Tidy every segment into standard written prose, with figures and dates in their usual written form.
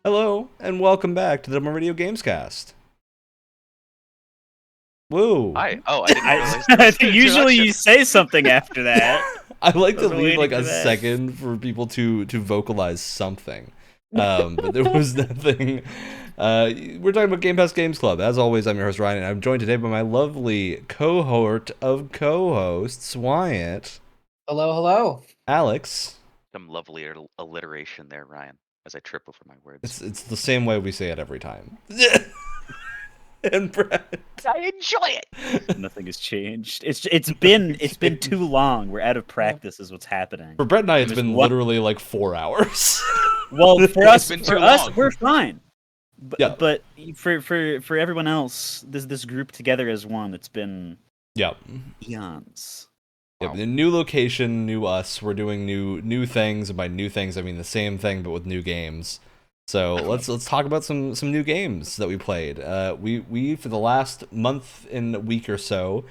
Hello, and welcome back to the Radio Gamescast. Woo! Hi. Oh, I didn't realize I that was think an usually you introduction. say something after that. I like I to was leave waiting like for a that. second for people to vocalize something. But there was nothing. We're talking about Game Pass Games Club. As always, I'm your host Ryan, and I'm joined today by my lovely cohort of co-hosts, Wyatt, Hello, hello. Alex. Some lovely alliteration there, Ryan, as I trip over my words. It's the same way we say it every time. And Brett. I enjoy it. Nothing has changed. It's been too long. We're out of practice, is what's happening. For Brett and I, it's There's been one- literally like 4 hours. Well, for us, been too long. we're fine. But, Yeah. but for everyone else, this group together as one, it's been Yep. eons. Yeah, but a new location, new us. We're doing new things, and by new things I mean the same thing but with new games. So let's talk about some new games that we played. We for the last month and a week or so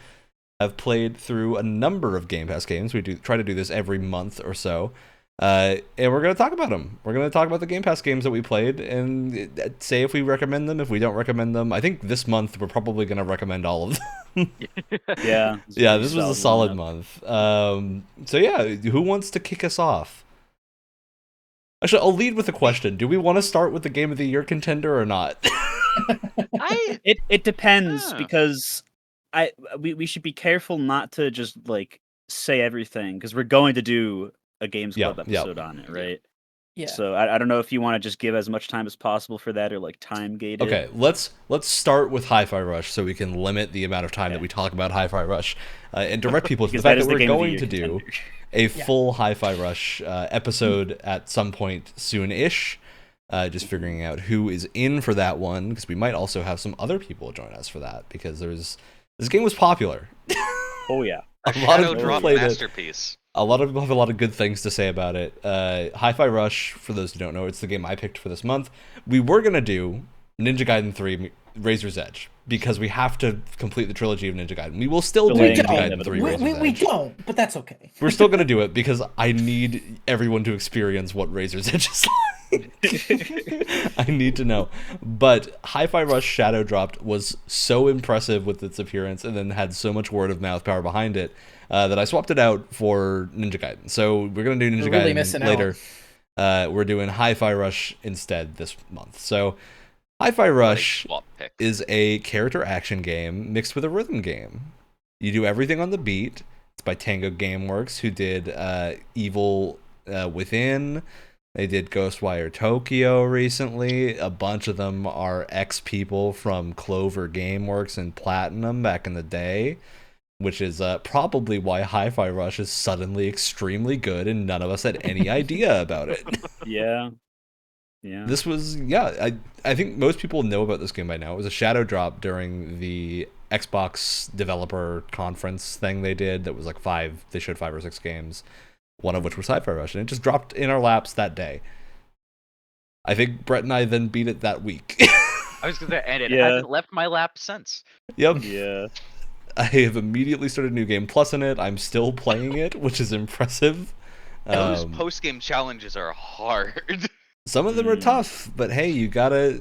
have played through a number of Game Pass games. We try to do this every month or so. And we're going to talk about them. We're going to talk about the Game Pass games that we played and say if we recommend them, if we don't recommend them. I think this month we're probably going to recommend all of them. Yeah. Yeah, this was a solid lineup. month. So yeah, who wants to kick us off? Actually, I'll lead with a question. Do we want to start with the Game of the Year contender or not? It depends Yeah. because we should be careful not to just like say everything because we're going to do a Games Yeah, Club yeah. episode on it, right? Yeah. So I don't know if you want to just give as much time as possible for that or like time gate it. Okay, let's start with Hi-Fi Rush so we can limit the amount of time that Okay. we talk about Hi-Fi Rush and direct people to the Because fact that is that the we're Game of the going Year to do contender. a full Hi-Fi Rush episode at some point soon-ish. Just figuring out who is in for that one because we might also have some other people join us for that because this game was popular. Oh yeah. A A lot of shadow people drop played it. masterpiece. A lot of people have a lot of good things to say about it. Hi-Fi Rush, for those who don't know, it's the game I picked for this month. We were going to do Ninja Gaiden 3 Razor's Edge because we have to complete the trilogy of Ninja Gaiden. We will still do Delaying Ninja the Gaiden inevitable. 3 Razor's We Edge. don't, but that's okay. We're still going to do it because I need everyone to experience what Razor's Edge is like. I need to know. But Hi-Fi Rush Shadow Dropped was so impressive with its appearance and then had so much word of mouth power behind it that I swapped it out for Ninja Gaiden. So we're going to do Ninja You're really Gaiden missing out. later. We're doing Hi-Fi Rush instead this month. So Hi-Fi Rush Swap pick. is a character action game mixed with a rhythm game. You do everything on the beat. It's by Tango Gameworks, who did Evil Within. They did Ghostwire Tokyo recently. A bunch of them are ex-people from Clover Gameworks and Platinum back in the day, which is probably why Hi-Fi Rush is suddenly extremely good and none of us had any idea about it. Yeah. Yeah. This was, I think most people know about this game by now. It was a shadow drop during the Xbox developer conference thing they did that was like they showed 5 or 6 games, one of which was Hi-Fi Rush, and it just dropped in our laps that day. I think Brett and I then beat it that week. I was gonna and it Yeah. hasn't left my lap since. Yep. Yeah. I have immediately started New Game Plus in it. I'm still playing it, which is impressive. Those post-game challenges are hard. Some of them are tough, but hey,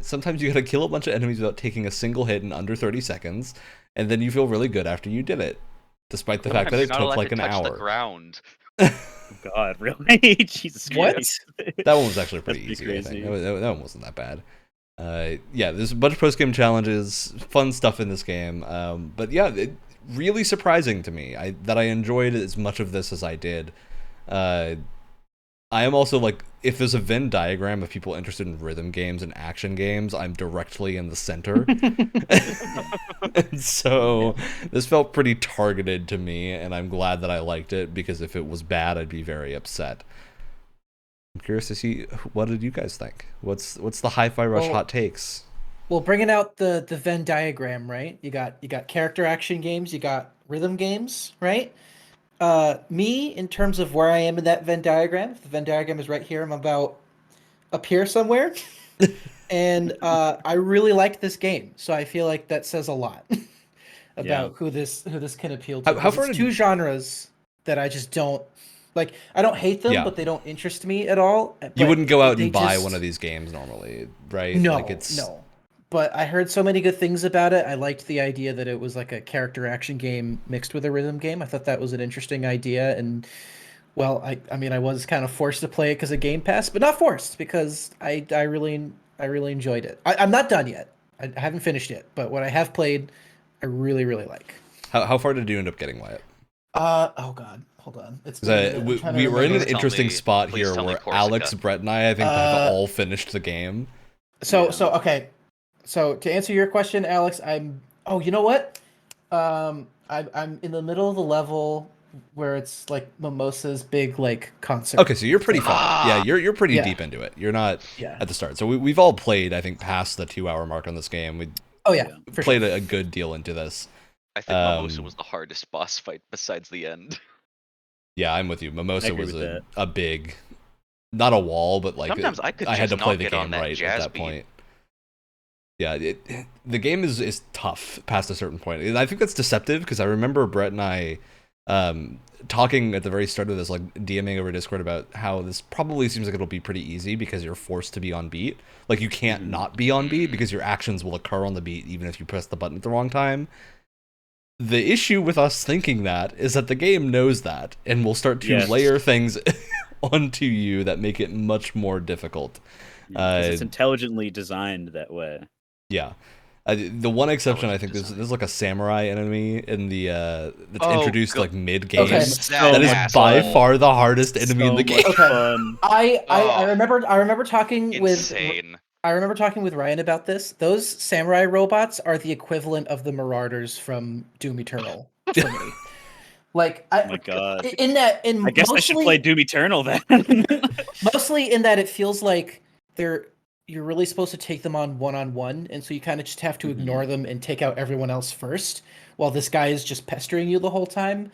sometimes you gotta kill a bunch of enemies without taking a single hit in under 30 seconds, and then you feel really good after you did it, despite the fact that Sometimes it you're not took allowed like to an touch the hour. ground. God, really? Jesus What? Christ. That one was actually pretty That's easy, pretty I think. crazy. That one wasn't that bad. Yeah, there's a bunch of post-game challenges, fun stuff in this game, but yeah, really surprising to me that I enjoyed as much of this as I did. I am also like, if there's a Venn diagram of people interested in rhythm games and action games, I'm directly in the center. And so this felt pretty targeted to me, and I'm glad that I liked it, because if it was bad, I'd be very upset. I'm curious to see, what did you guys think? What's the Hi-Fi Rush Well- hot takes? Well, bringing out the Venn diagram, right? You got character action games, you got rhythm games, right? Me, in terms of where I am in that Venn diagram, if the Venn diagram is right here, I'm about up here somewhere. And I really like this game, so I feel like that says a lot about who this can appeal to. How because far it's did- two genres that I just don't Like I don't hate them, Yeah. but they don't interest me at all. You but wouldn't go out they and buy just- one of these games normally, right? No, Like it's no. But I heard so many good things about it. I liked the idea that it was like a character action game mixed with a rhythm game. I thought that was an interesting idea. And well, I mean, I was kind of forced to play it because of Game Pass, but not forced because I really enjoyed it. I'm not done yet. I haven't finished it, but what I have played, I really like. how far did you end up getting, Wyatt? Oh God, hold on. It's been a minute. I'm trying to We were in an remember. Please tell interesting me- spot please here tell me where Corsica. Alex, Brett, and I have all finished the game. So Yeah. okay. So to answer your question, Alex, oh, you know what? I'm in the middle of the level where it's like Mimosa's big like concert. Okay, so you're pretty far. Yeah, you're pretty Yeah. deep into it. You're not Yeah. at the start. So we've all played, I think, past the 2-hour mark on this game. We Oh yeah. Yeah. For played sure. a good deal into this. I think Mimosa Um, was the hardest boss fight besides the end. Yeah, I'm with you. I Mimosa agree was with a big, not a wall, but like Sometimes I could I had to just play not the get on game that right at jazz that beat. point. Yeah, the game is tough past a certain point. And I think that's deceptive because I remember Brett and I talking at the very start of this, like DMing over Discord about how this probably seems like it'll be pretty easy because you're forced to be on beat. Like you can't not be on beat because your actions will occur on the beat even if you press the button at the wrong time. The issue with us thinking that is that the game knows that and will start to Yes. layer things onto you that make it much more difficult. Because it's Uh, intelligently designed that way. Yeah. The one exception I think Intelligent there's like a samurai enemy in the that's Oh, introduced go- like mid game. Okay. That is by asshole. far the hardest enemy in the game. much Okay. fun. I Oh. remember talking with Insane. Ryan about this. Those samurai robots are the equivalent of the Marauders from Doom Eternal for me. Like Oh my God. in I guess I should play Doom Eternal then. mostly in that it feels like you're really supposed to take them on one, and so you kind of just have to Mhm. ignore them and take out everyone else first, while this guy is just pestering you the whole time.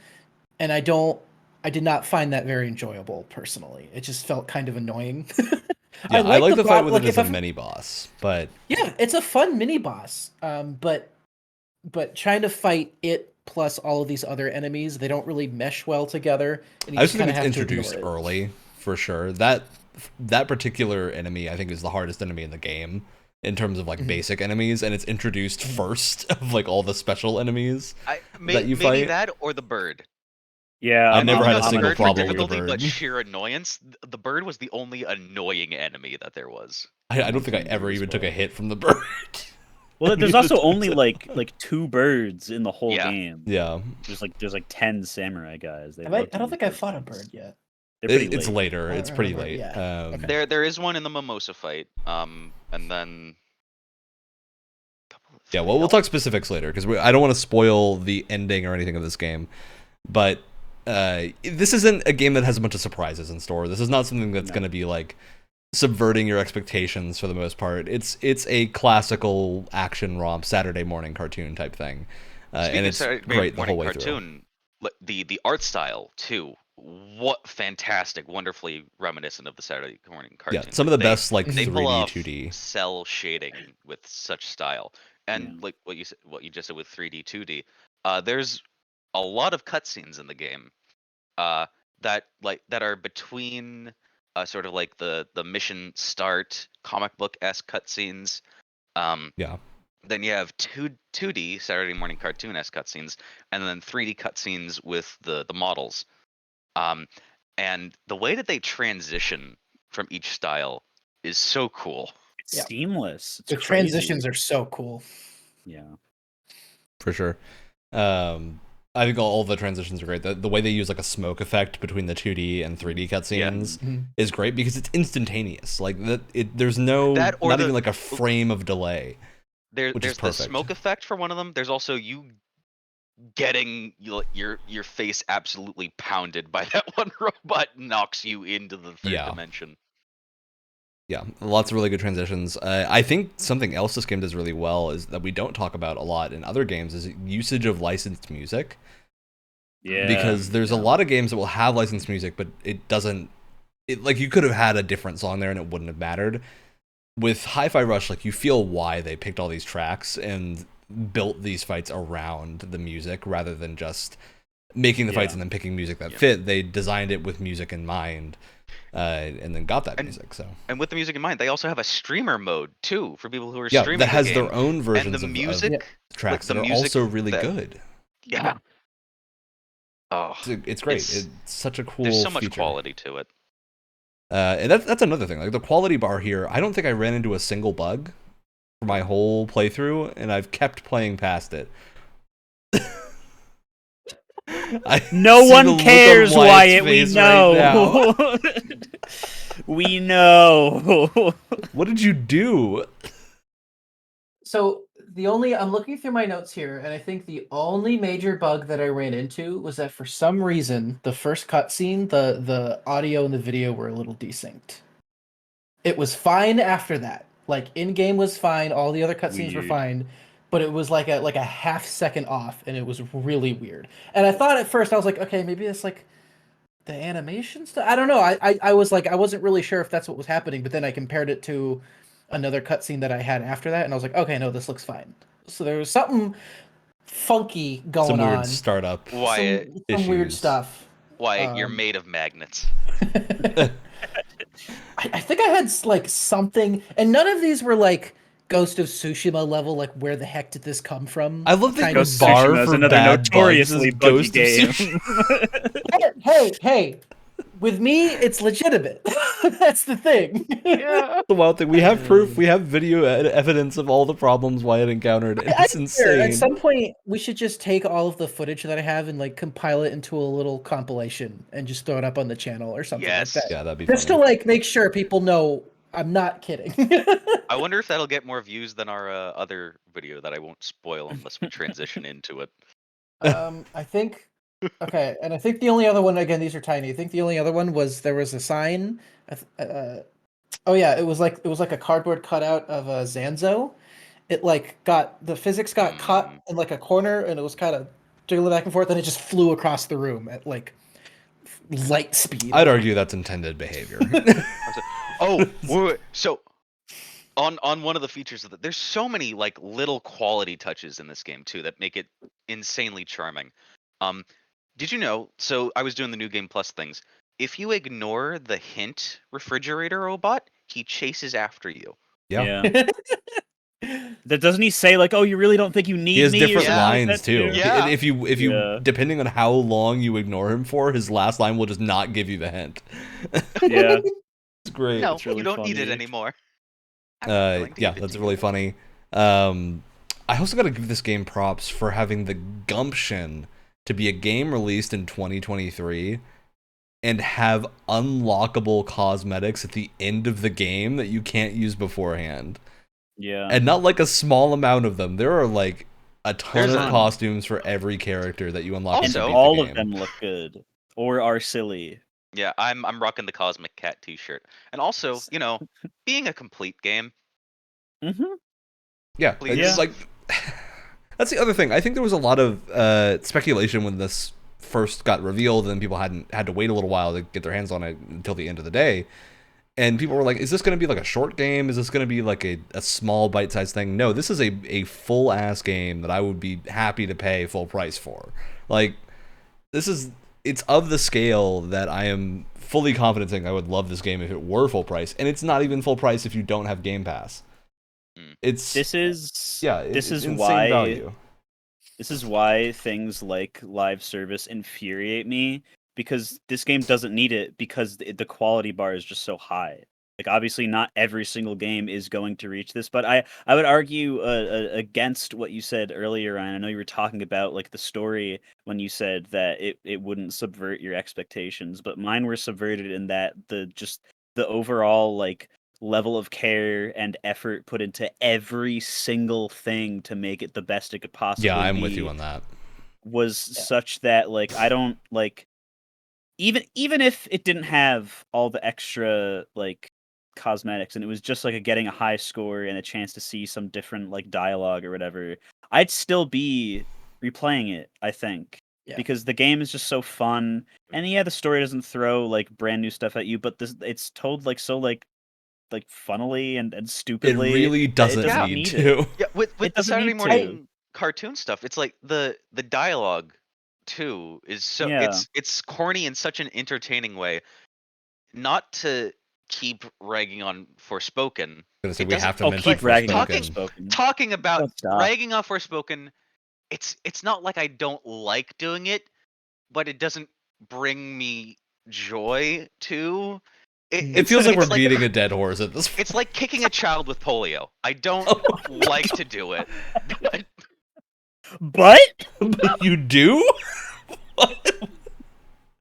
And I did not find that very enjoyable personally. It just felt kind of annoying. Yeah, I like the fight with like, it as if a I- mini boss, but Yeah, it's a fun mini boss. But trying to fight it plus all of these other enemies, they don't really mesh well together. And you I just just think kind of it's have to introduced ignore it. early for sure. That particular enemy I think is the hardest enemy in the game in terms of like Mhm. basic enemies, and it's introduced first of like all the special enemies. Maybe you fight? that or the bird. Yeah, I've never Maybe had a not the single bird for problem with the difficulty, but bird. sheer annoyance. The bird was the only annoying enemy that there was. I don't think I ever even took a hit from the bird. Well, there's also only like 2 birds in the whole Yeah. game. Yeah, There's like 10 samurai guys. They I love to don't do think I bird fought a things. bird yet. They're pretty it's late. later. I It's don't pretty remember, late. yeah. Okay. There is one in the Mimosa fight. And then. Yeah, well, we'll talk specifics later because I don't want to spoil the ending or anything of this game. But this isn't a game that has a bunch of surprises in store. This is not something that's No. going to be like subverting your expectations for the most part. It's a classical action romp, Saturday morning cartoon type thing, and it's great the whole way through. cartoon, the art style too. What fantastic, wonderfully reminiscent of the Saturday morning cartoon. Yeah, some of the They- best like They pull 3D, off 2D. cell shading with such style, and Yeah. like what you just said with 3D, 2D. There's a lot of cutscenes in the game, that are between sort of like the mission start comic book esque cutscenes. Yeah, Then you have 2D Saturday morning cartoon esque cutscenes, and then 3D cutscenes with the models. And the way that they transition from each style is so cool. It's Yeah. seamless. It's The crazy. transitions are so cool. Yeah. for sure. I think all the transitions are great. The way they use like a smoke effect between the 2D and 3D cutscenes Mhm. is great because it's instantaneous. Like there's no That or not the- even like a frame of delay. Which is There's the perfect. smoke effect for one of them. There's also you getting your face absolutely pounded by that one robot knocks you into the third Yeah. dimension. Yeah, lots of really good transitions. I think something else this game does really well is that we don't talk about a lot in other games is usage of licensed music. Yeah. Because there's a lot of games that will have licensed music, but it doesn't. Like you could have had a different song there and it wouldn't have mattered. With Hi-Fi Rush, like you feel why they picked all these tracks and built these fights around the music rather than just making the fights Yeah. and then picking music that fit. They designed it with music in mind, and then got that music. So And with the music in mind, they also have a streamer mode too for people who are yeah, streaming that has the game. their own versions and the of music, tracks the that are music also really that- good. Yeah. Oh, It's great. It's- It's such a cool. there's so much feature. quality to it. And that's another thing. Like the quality bar here, I don't think I ran into a single bug for my whole playthrough, and I've kept playing past it. No see the one look on cares, Wyatt's Wyatt. We face right know. We know. What did you do? So I'm looking through my notes here, and I think the only major bug that I ran into was that for some reason the first cutscene, the audio and the video were a little desynced. It was fine after that. Like in game was fine, all the other cutscenes were Weird. fine, but it was like a half second off, and it was really weird. And I thought at first I was like, okay, maybe it's like the animation stuff. I don't know. I was like I wasn't really sure if that's what was happening, but then I compared it to another cutscene that I had after that, and I was like, okay, no, this looks fine. So there was something funky going Some weird on. startup. Wyatt, Some weird issues. stuff. Wyatt, you're Um, made of magnets. I think I had like something, and none of these were like Ghost of Tsushima level. Like, where the heck did this come from? I love that Kind your of Ghost of bar Tsushima is for another bad notoriously bugs is buggy Ghost of game. Tsushima. Hey! With me, it's legitimate. That's the thing. Yeah. The wild thing. We have proof. We have video evidence of all the problems Wyatt encountered. I It's swear, insane. at some point, we should just take all of the footage that I have and like compile it into a little compilation and just throw it up on the channel or something Yes. like that. Yeah, that'd be Just to funny. like make sure people know I'm not kidding. I wonder if that'll get more views than our other video that I won't spoil unless we transition into it. I think. Okay, and I think the only other one, again, these are tiny. I think the only other one was there was a sign. Oh yeah, it was like a cardboard cutout of a Zanzo. It like got the physics got caught in like a corner, and it was kind of jiggling back and forth, and it just flew across the room at like light speed. I'd argue that's intended behavior. Oh, wait. So on one of the features of there's so many like little quality touches in this game too that make it insanely charming. Did you know? So I was doing the New Game Plus things. If you ignore the hint refrigerator robot, he chases after you. Yeah. That doesn't he say like, "Oh, you really don't think you need He has me?" or different something like lines that, too. Yeah. If you Yeah. depending on how long you ignore him for, his last line will just not give you the hint. Yeah. It's great. No, It's really you don't need it funny. anymore. I'm not going to Yeah, give it that's to really you. funny. I also got to give this game props for having the gumption to be a game released in 2023 and have unlockable cosmetics at the end of the game that you can't use beforehand. Yeah. And not like a small amount of them. There are like a ton There's of a- costumes for every character that you unlock. Also- to beat the all of game. them look good or are silly. Yeah, I'm rocking the Cosmic Cat T-shirt, and also, being a complete game. Mm-hmm. Yeah, Please. it's like that's the other thing. I think there was a lot of speculation when this first got revealed, and people had to wait a little while to get their hands on it until the end of the day. And people were like, "Is this going to be like a short game? Is this going to be like a small bite-sized thing?" No, this is a full-ass game that I would be happy to pay full price for. Like, it's of the scale that I am fully confident saying I would love this game if it were full price, and it's not even full price if you don't have Game Pass. It's This is it's is insane why value. this is why things like live service infuriate me, because this game doesn't need it because the quality bar is just so high. Like, obviously not every single game is going to reach this, but I would argue against what you said earlier, Ryan. I know you were talking about like the story when you said that it wouldn't subvert your expectations, but mine were subverted in that the overall like level of care and effort put into every single thing to make it the best it could possibly Yeah, I'm be with you on that. was such that like I don't like even if it didn't have all the extra like cosmetics and it was just like getting a high score and a chance to see some different like dialogue or whatever, I'd still be replaying it, I think. Yeah. Because the game is just so fun, and yeah, the story doesn't throw like brand new stuff at you, but it's told like so like funnily and It stupidly. really doesn't doesn't need need it. to. Yeah, with It the doesn't Saturday need to. morning cartoon stuff, it's like the dialogue too is so Yeah. it's corny in such an entertaining way. Not to keep ragging on Forspoken. Gonna say It we doesn't- have to Oh, mention keep ragging on Talking- Forspoken. Talking about Don't stop. ragging on Forspoken, it's not like I don't like doing it, but it doesn't bring me joy to. It feels like it's we're beating a dead horse at this point. It's like kicking a child with polio. I don't like to do it. But But you do?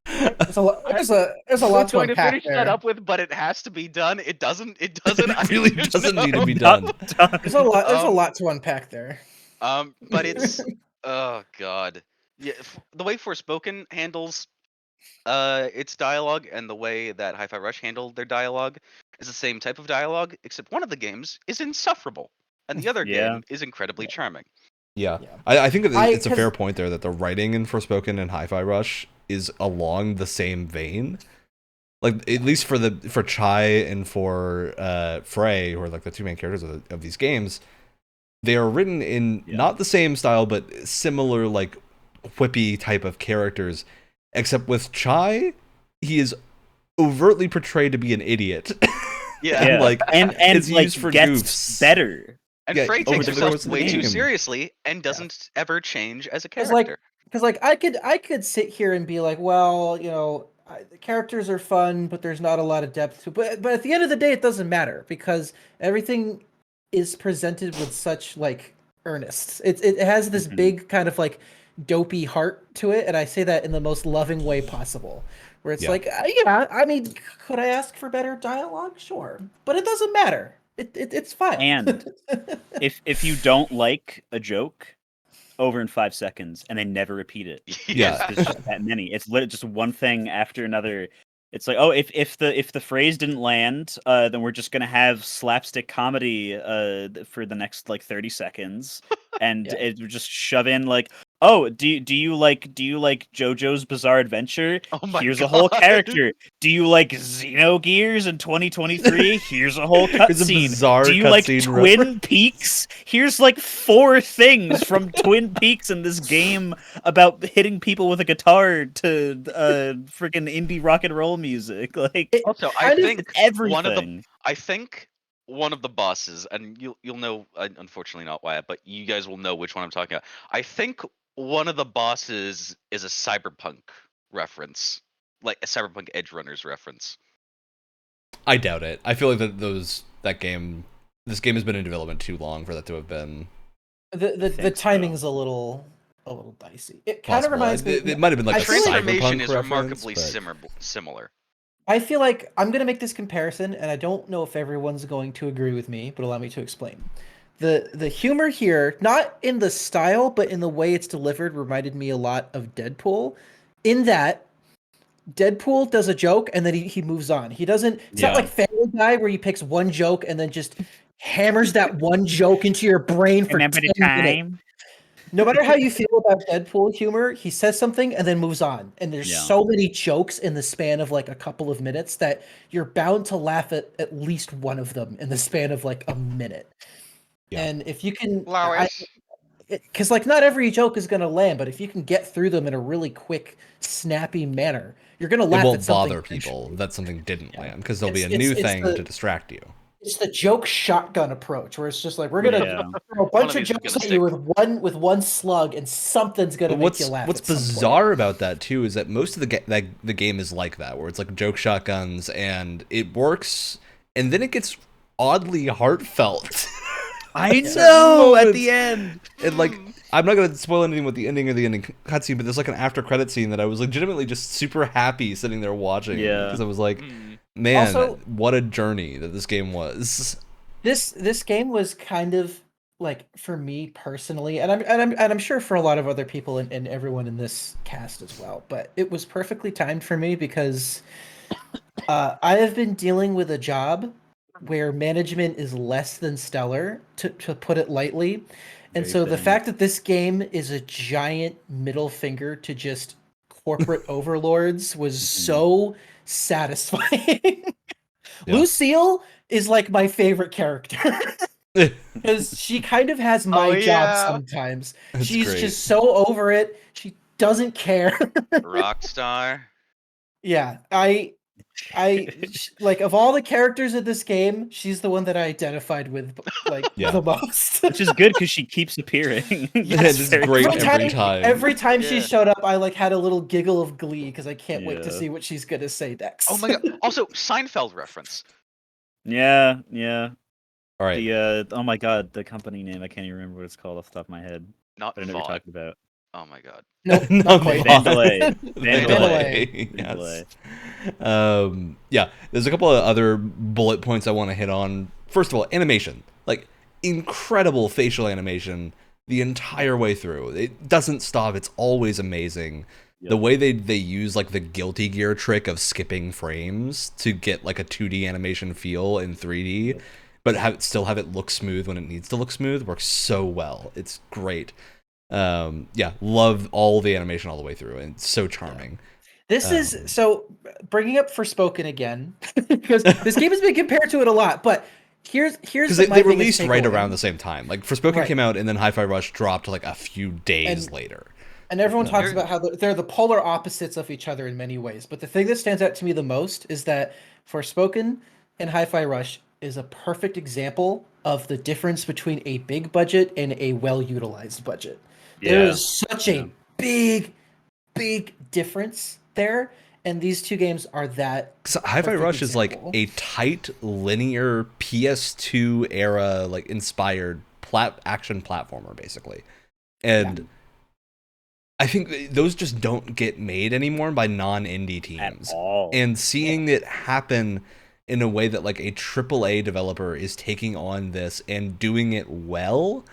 There's a lot to going to unpack finish there. that up with, but it has to be done. It doesn't. It doesn't. It really doesn't need to be not done. done. There's a Um, lot to unpack there. But it's oh god, yeah. The way Forspoken handles its dialogue and the way that Hi-Fi Rush handled their dialogue is the same type of dialogue, except one of the games is insufferable and the other Yeah. game is incredibly charming. Yeah. Yeah. I think that it's a 'cause- fair point there that the writing in Forspoken and Hi-Fi Rush is along the same vein. Like, at least for Chai and for Frey, who are like the two main characters of these games, they are written in not the same style, but similar, like, whippy type of characters. Except with Chai, he is overtly portrayed to be an idiot. Yeah. And, like, and it's like used for gets goofs. better. And Yeah, Frey over takes the himself course of the way too game. seriously and doesn't ever change as a 'Cause, character. Because like I could sit here and be like, well, you know, the characters are fun, but there's not a lot of depth to. But at the end of the day, it doesn't matter because everything is presented with such like earnest. It has this big kind of like dopey heart to it, and I say that in the most loving way possible. Where it's Yeah. like, yeah, I mean, could I ask for better dialogue? Sure, but it doesn't matter. It's fine. And if you don't like a joke, over in 5 seconds, and they never repeat it. Yeah. There's just that many. It's literally just one thing after another. It's like, oh, if the phrase didn't land, then we're just gonna have slapstick comedy for the next like 30 seconds, and it would just shove in like, oh, do you like JoJo's Bizarre Adventure? Oh my Here's God. a whole character. Do you like Xenogears in 2023? Here's a whole Here's a cutscene. bizarre Do you like cutscene Twin reference. Peaks? Here's like 4 things from Twin Peaks in this game about hitting people with a guitar to freaking indie rock and roll music. Like, Also, I think everything. one of the bosses, and you'll know, unfortunately not why, but you guys will know which one I'm talking about. I think one of the bosses is a Cyberpunk reference, like a Cyberpunk Edge Runners reference. I doubt it. I feel like this game has been in development too long for that to have been The timing's a little dicey. It kind of possible. reminds me. It might have been like I a feel like- Transformation Cyberpunk is reference, remarkably but- similar. I feel like I'm gonna make this comparison, and I don't know if everyone's going to agree with me, but allow me to explain. The humor here, not in the style, but in the way it's delivered, reminded me a lot of Deadpool. In that, Deadpool does a joke and then he moves on. He doesn't. It's not Yeah. like Family Guy where he picks one joke and then just hammers that one joke into your brain for 10 minutes. No matter how you feel about Deadpool humor, he says something and then moves on. And there's Yeah. so many jokes in the span of like a couple of minutes that you're bound to laugh at least one of them in the span of like a minute. Yeah. And if you can, Lois. because like not every joke is going to land, but if you can get through them in a really quick, snappy manner, you're going to laugh It won't at something. bother people that something didn't Yeah. land because there'll be a It's- new it's thing the- to distract you. It's the joke shotgun approach where it's just like we're gonna Yeah. throw a bunch of of these is jokes gonna at you with one slug, and something's gonna But make you laugh. what's at some point. bizarre about that too is that most of the game is like that, where it's like joke shotguns and it works, and then it gets oddly heartfelt. I Certain know at moments. the end. And like, I'm not gonna spoil anything with the ending or the ending cutscene, but there's like an after credit scene that I was legitimately just super happy sitting there watching. Yeah. Because I was like, Mm. man, Also- what a journey that this game was. This game was kind of like for me personally, and I'm sure for a lot of other people and everyone in this cast as well. But it was perfectly timed for me because I have been dealing with a job where management is less than stellar, to put it lightly. And Very so the fitting. fact that this game is a giant middle finger to just corporate overlords was so satisfying. Yeah. Lucille is like my favorite character because she kind of has my Oh, job yeah. sometimes. That's She's great. just so over it. She doesn't care. Rockstar. Yeah, like of all the characters in this game, she's the one that I identified with like Yeah. the most. Which is good because she keeps appearing. Yes, it's very great funny. every time. Every time she Yeah. showed up, I like had a little giggle of glee because I can't wait to Yeah. see what she's gonna say next. Oh my god. Also, Seinfeld reference. Yeah. All right. The oh my god, the company name, I can't even remember what it's called off the top of my head. Not But I know what you're Vaughn. talking about. Oh my god. Nope, Not not quite. Vaughn. Vandalay. Vandalay. Vandalay. Yes. Yeah. There's a couple of other bullet points I want to hit on. First of all, animation. Like, incredible facial animation the entire way through. It doesn't stop. It's always amazing. Yep. The way they use like the Guilty Gear trick of skipping frames to get like a 2D animation feel in 3D, but still have it look smooth when it needs to look smooth works so well. It's great. Yeah, love all the animation all the way through, and it's so charming. This is so bringing up Forspoken again because this game has been compared to it a lot, but here's because my they biggest released right takeaway. around the same time. Like Forspoken Right. came out, and then Hi-Fi Rush dropped like a few days later. And everyone No. talks about how they're the polar opposites of each other in many ways. But the thing that stands out to me the most is that Forspoken and Hi-Fi Rush is a perfect example of the difference between a big budget and a well-utilized budget. There Yeah. is such a big difference there, and these two games are that. So Hi-Fi perfect Rush is like example. a tight, linear PS2 era, like inspired action platformer, basically, and I think those just don't get made anymore by non-indie teams. At all. And seeing it happen in a way that like a AAA developer is taking on this and doing it well,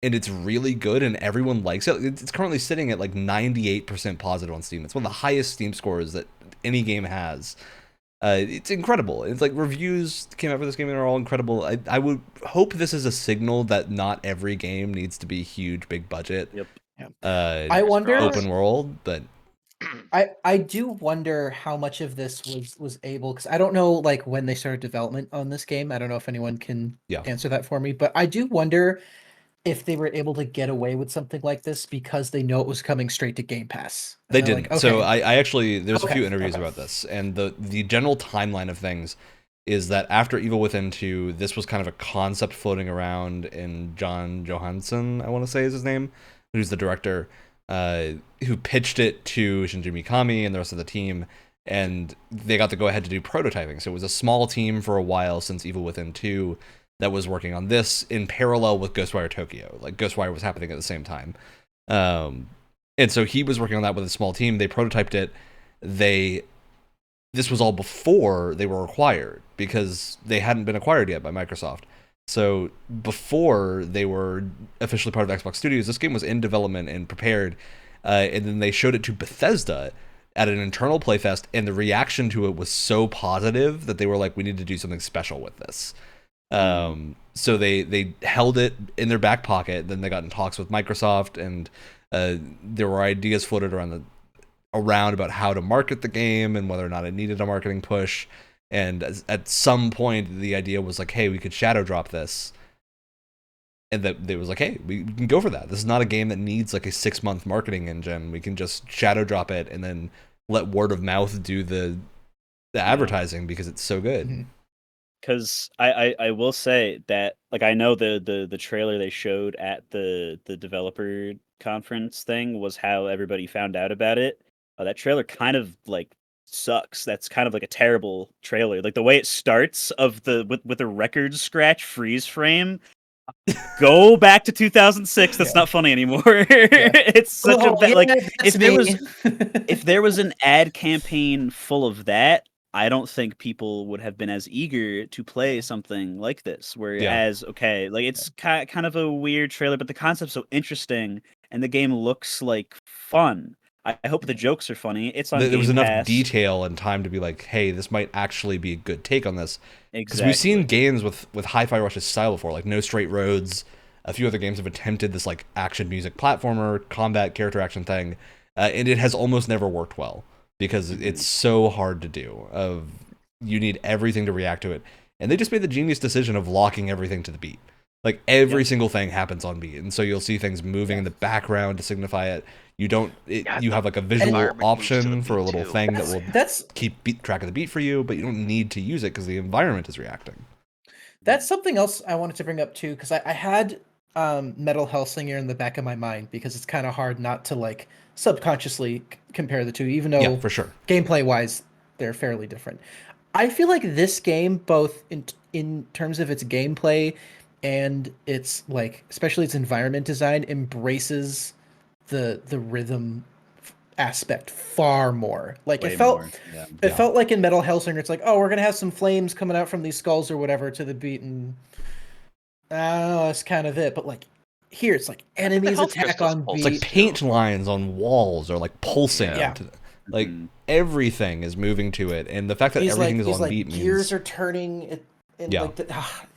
and it's really good and everyone likes it. It's currently sitting at like 98% positive on Steam. It's one of the highest Steam scores that any game has. It's incredible. It's like reviews came out for this game and are all incredible. I would hope this is a signal that not every game needs to be huge, big budget. Yep. I wonder. Open world, but I do wonder how much of this was able, because I don't know like when they started development on this game. I don't know if anyone can answer that for me, but I do wonder if they were able to get away with something like this because they know it was coming straight to Game Pass. And they they're didn't. like, So okay. I actually there's a Okay, few interviews okay. about this, and the general timeline of things is that after Evil Within 2, this was kind of a concept floating around, and John Johansson, I want to say is his name, who's the director, who pitched it to Shinji Mikami and the rest of the team, and they got to go ahead to do prototyping. So it was a small team for a while since Evil Within 2 that was working on this in parallel with Ghostwire Tokyo. Like Ghostwire was happening at the same time. And so he was working on that with a small team. They prototyped it. This was all before they were acquired, because they hadn't been acquired yet by Microsoft. So before they were officially part of Xbox Studios, this game was in development and prepared. And then they showed it to Bethesda at an internal playfest, and the reaction to it was so positive that they were like, we need to do something special with this. So they held it in their back pocket. Then they got in talks with Microsoft, and there were ideas floated around about how to market the game and whether or not it needed a marketing push. And at some point, the idea was like, hey, we could shadow drop this. And that they was like, hey, we can go for that. This is not a game that needs like a 6-month marketing engine. We can just shadow drop it and then let word of mouth do the advertising, because it's so good. Mm-hmm. Because I will say that, like, I know the trailer they showed at the developer conference thing was how everybody found out about it. That trailer kind of like sucks. That's kind of like a terrible trailer. Like the way it starts with a record scratch freeze frame. Go back to 2006. That's not funny anymore. It's such a bad, like, if there was an ad campaign full of that, I don't think people would have been as eager to play something like this. Whereas, okay, like it's kind of a weird trailer, but the concept's so interesting, and the game looks like fun. I hope the jokes are funny. It's on Game Pass. There was enough detail and time to be like, hey, this might actually be a good take on this. Because we've seen games with Hi-Fi Rush's style before, like No Straight Roads. A few other games have attempted this like action music platformer, combat character action thing, and it has almost never worked well, because it's so hard to do. You need everything to react to it. And they just made the genius decision of locking everything to the beat. Like every single thing happens on beat, and so you'll see things moving in the background to signify it. You don't. You have like a visual environment moves to the option for a beat, little too. thing that will That's keep track of the beat for you, but you don't need to use it because the environment is reacting. That's something else I wanted to bring up too, because I had Metal Hellsinger in the back of my mind because it's kind of hard not to like subconsciously compare the two, even though Yeah, for sure. gameplay wise they're fairly different. I feel like this game, both in terms of its gameplay and its like, especially its environment design, embraces the rhythm aspect far more. Like Way it felt more. Yeah. it felt like in Metal Hellsinger, it's like, oh, we're gonna have some flames coming out from these skulls or whatever to the beat, and that's kind of it. But like here, it's like enemies health attack crystals on pulse. It's like beat. paint lines on walls are like pulsing. Yeah. Like Mhm. everything is moving to it, and the fact that everything is on beat gears means are turning. And Yeah. like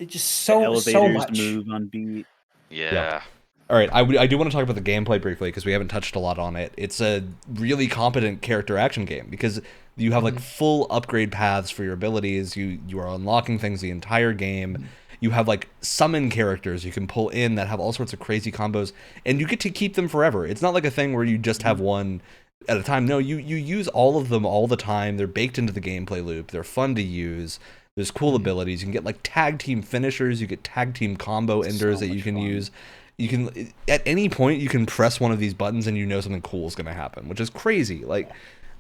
it's just The so elevators much. move on beat. Yeah. All right, I do want to talk about the gameplay briefly because we haven't touched a lot on it. It's a really competent character action game because you have like full upgrade paths for your abilities. You are unlocking things the entire game. You have like summon characters you can pull in that have all sorts of crazy combos, and you get to keep them forever. It's not like a thing where you just have one at a time. No, you use all of them all the time. They're baked into the gameplay loop. They're fun to use. There's cool abilities. You can get like tag team finishers. You get tag team combo enders that you much can fun. use. You can at any point you can press one of these buttons and you know something cool is going to happen, which is crazy. Like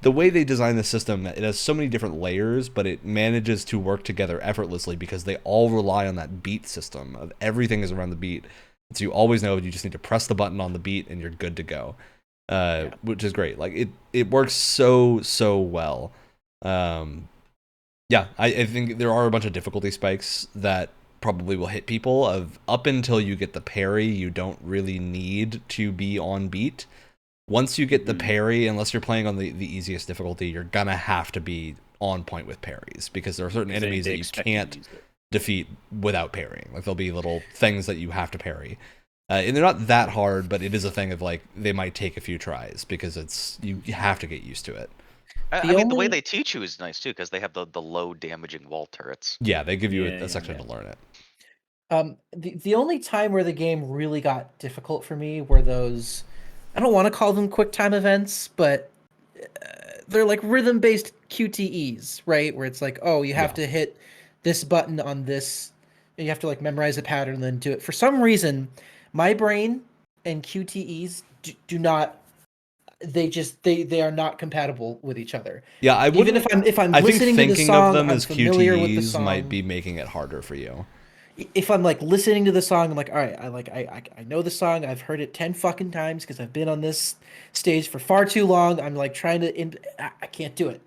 the way they design the system, it has so many different layers, but it manages to work together effortlessly because they all rely on that beat system of everything is around the beat. So you always know you just need to press the button on the beat and you're good to go, which is great. Like it works so well. Yeah, I think there are a bunch of difficulty spikes that probably will hit people of up until you get the parry, you don't really need to be on beat. Once you get the parry, unless you're playing on the easiest difficulty, you're gonna have to be on point with parries because there are certain enemies that you can't defeat without parrying. Like there'll be little things that you have to parry. And they're not that hard, but it is a thing of like they might take a few tries because you have to get used to it. I mean, the way they teach you is nice too, because they have the low damaging wall turrets. Yeah, they give you a section to learn it. The only time where the game really got difficult for me were those, I don't want to call them quick time events, but they're like rhythm based QTEs, right? Where it's like, oh, you have to hit this button on this, and you have to like memorize a pattern and then do it. For some reason, my brain and QTEs do not. They are not compatible with each other. Yeah, I even if I'm I think listening to the thinking song, of them I'm as familiar with the QTEs song. might be making it harder for you. If I'm like listening to the song, I'm like, all right, I know the song. I've heard it 10 fucking times because I've been on this stage for far too long. I'm like trying to, I can't do it,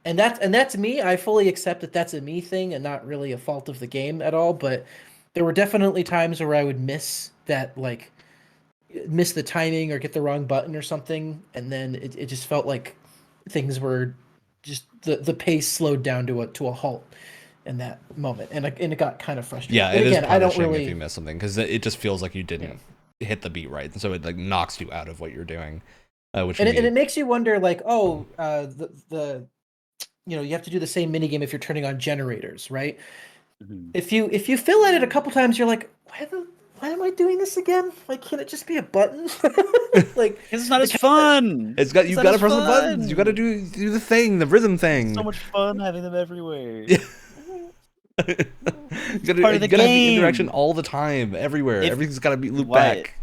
and that's me. I fully accept that that's a me thing and not really a fault of the game at all. But there were definitely times where I would miss the timing or get the wrong button or something, and then it just felt like things were just the pace slowed down to a halt in that moment, and it got kind of frustrating. Yeah, and it again, is I don't punishing really if you miss something because it just feels like you didn't hit the beat right, and so it like knocks you out of what you're doing. Which and it makes you wonder, like, the you have to do the same minigame if you're turning on generators, right? If you fill at it a couple times, you're like, why am I doing this again? Like, can it just be a button? Like, it's not as fun. You've got to press the buttons. You got to do the thing, the rhythm thing. It's so much fun having them everywhere. Yeah. you gotta have the interaction all the time, everywhere. Everything's got to be looped back.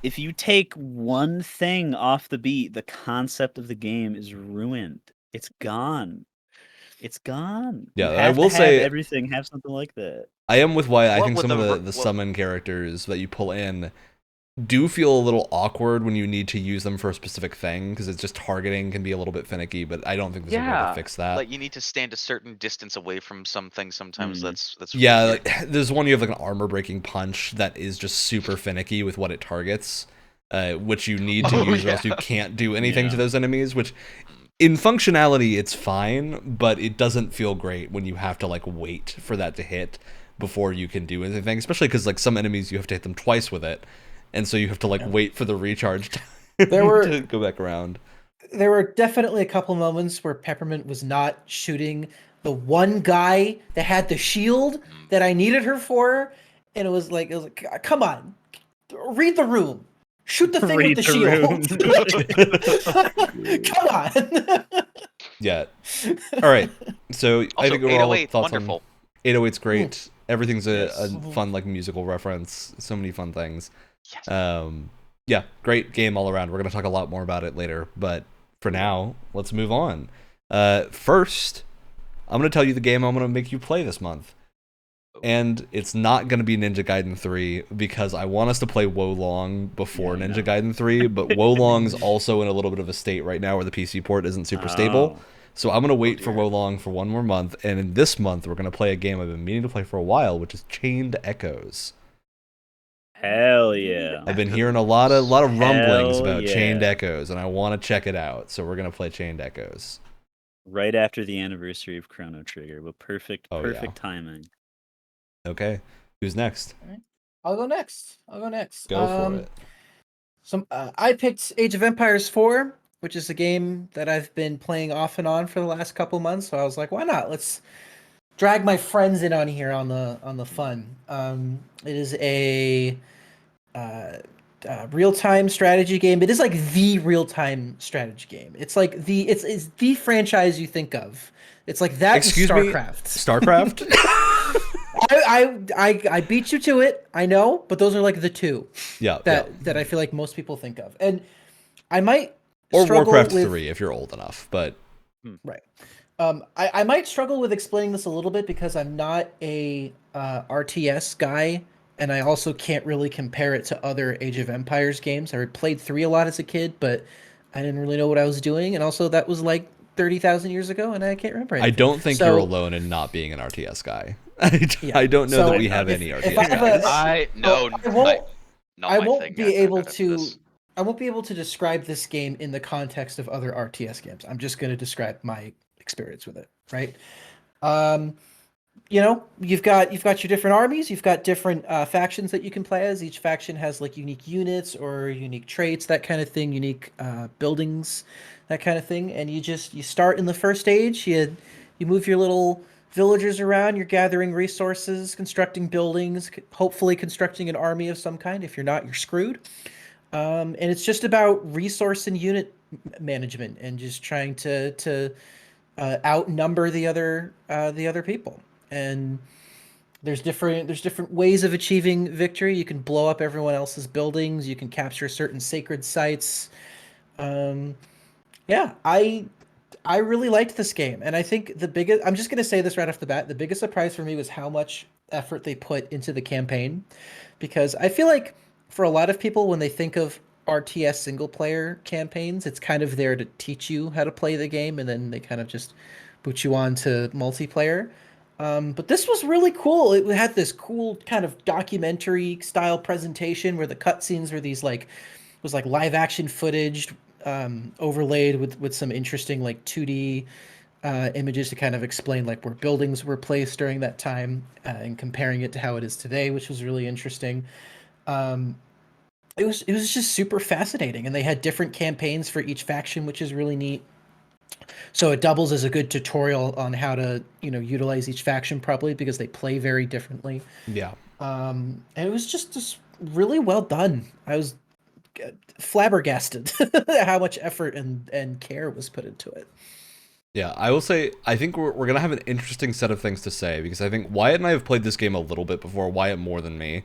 If you take one thing off the beat, the concept of the game is ruined. It's gone. It's gone. Yeah, I will say everything have something like that. I am with why I think some of the summon characters that you pull in do feel a little awkward when you need to use them for a specific thing because it's just targeting can be a little bit finicky, but I don't think there's a way to fix that. Like you need to stand a certain distance away from something sometimes. That's like there's one you have like an armor breaking punch that is just super finicky with what it targets, which you need to use or else you can't do anything to those enemies, which in functionality it's fine, but it doesn't feel great when you have to like wait for that to hit before you can do anything, especially because like some enemies you have to hit them twice with it, and so you have to like wait for the recharge time to go back around. There were definitely a couple moments where Peppermint was not shooting the one guy that had the shield that I needed her for, and it was like, come on, read the room, shoot the thing with Read the the shield. Come on. Yeah. All right. So I Also, think overall 808, thoughts wonderful. on 808's great. Everything's a Yes. fun like musical reference. So many fun things. Yes. Yeah, great game all around. We're gonna talk a lot more about it later, but for now, let's move on. First, I'm gonna tell you the game I'm gonna make you play this month. And it's not going to be Ninja Gaiden 3 because I want us to play Wolong before Yeah, I Ninja know. Gaiden 3, but Wolong's also in a little bit of a state right now where the PC port isn't super stable. Oh. So I'm going to wait for dear. Wolong for one more month, and in this month we're going to play a game I've been meaning to play for a while, which is Chained Echoes. Hell yeah. I've been hearing a lot of rumblings Hell about Chained yeah. Echoes, and I want to check it out. So we're going to play Chained Echoes. Right after the anniversary of Chrono Trigger, with perfect Oh, yeah. timing. Okay, who's next? I'll go next. Go for it. I picked Age of Empires 4, which is a game that I've been playing off and on for the last couple months. So I was like, why not? Let's drag my friends in on here on the fun. It is a real-time strategy game. It is like the real-time strategy game. It's like it's the franchise you think of. It's like that Excuse and me? StarCraft. StarCraft? I beat you to it. I know, but those are like the two Yeah, that I feel like most people think of, and I might or struggle Warcraft with, 3 if you're old enough, but right. I might struggle with explaining this a little bit because I'm not a RTS guy, and I also can't really compare it to other Age of Empires games. I played 3 a lot as a kid, but I didn't really know what I was doing, and also that was like 30,000 years ago, and I can't remember anything. I don't think So- you're alone in not being an RTS guy. Yeah. I don't know So that we if- have if- any if RTS I have a- guys. I no, I won't- not I my won't thing. be able for to. this. I won't be able to describe this game in the context of other RTS games. I'm just going to describe my experience with it, right? You've got your different armies, you've got different factions that you can play as. Each faction has like unique units or unique traits, that kind of thing, unique buildings, that kind of thing. And you start in the first stage. You move your little villagers around. You're gathering resources, constructing buildings, hopefully constructing an army of some kind. If you're not, you're screwed. And it's just about resource and unit management and just trying to outnumber the other people. And there's different ways of achieving victory. You can blow up everyone else's buildings. You can capture certain sacred sites. Yeah, I really liked this game, and I think I'm just gonna say this right off the bat. The biggest surprise for me was how much effort they put into the campaign, because I feel like for a lot of people, when they think of RTS single player campaigns, it's kind of there to teach you how to play the game, and then they kind of just boot you on to multiplayer. But this was really cool. It had this cool kind of documentary style presentation where the cutscenes were these was like live action footage overlaid with some interesting like 2D images to kind of explain like where buildings were placed during that time and comparing it to how it is today, which was really interesting. It was just super fascinating, and they had different campaigns for each faction, which is really neat. So it doubles as a good tutorial on how to utilize each faction properly because they play very differently. Yeah. And it was just really well done. I was flabbergasted how much effort and care was put into it. Yeah, I will say, I think we're going to have an interesting set of things to say, because I think Wyatt and I have played this game a little bit before, Wyatt more than me.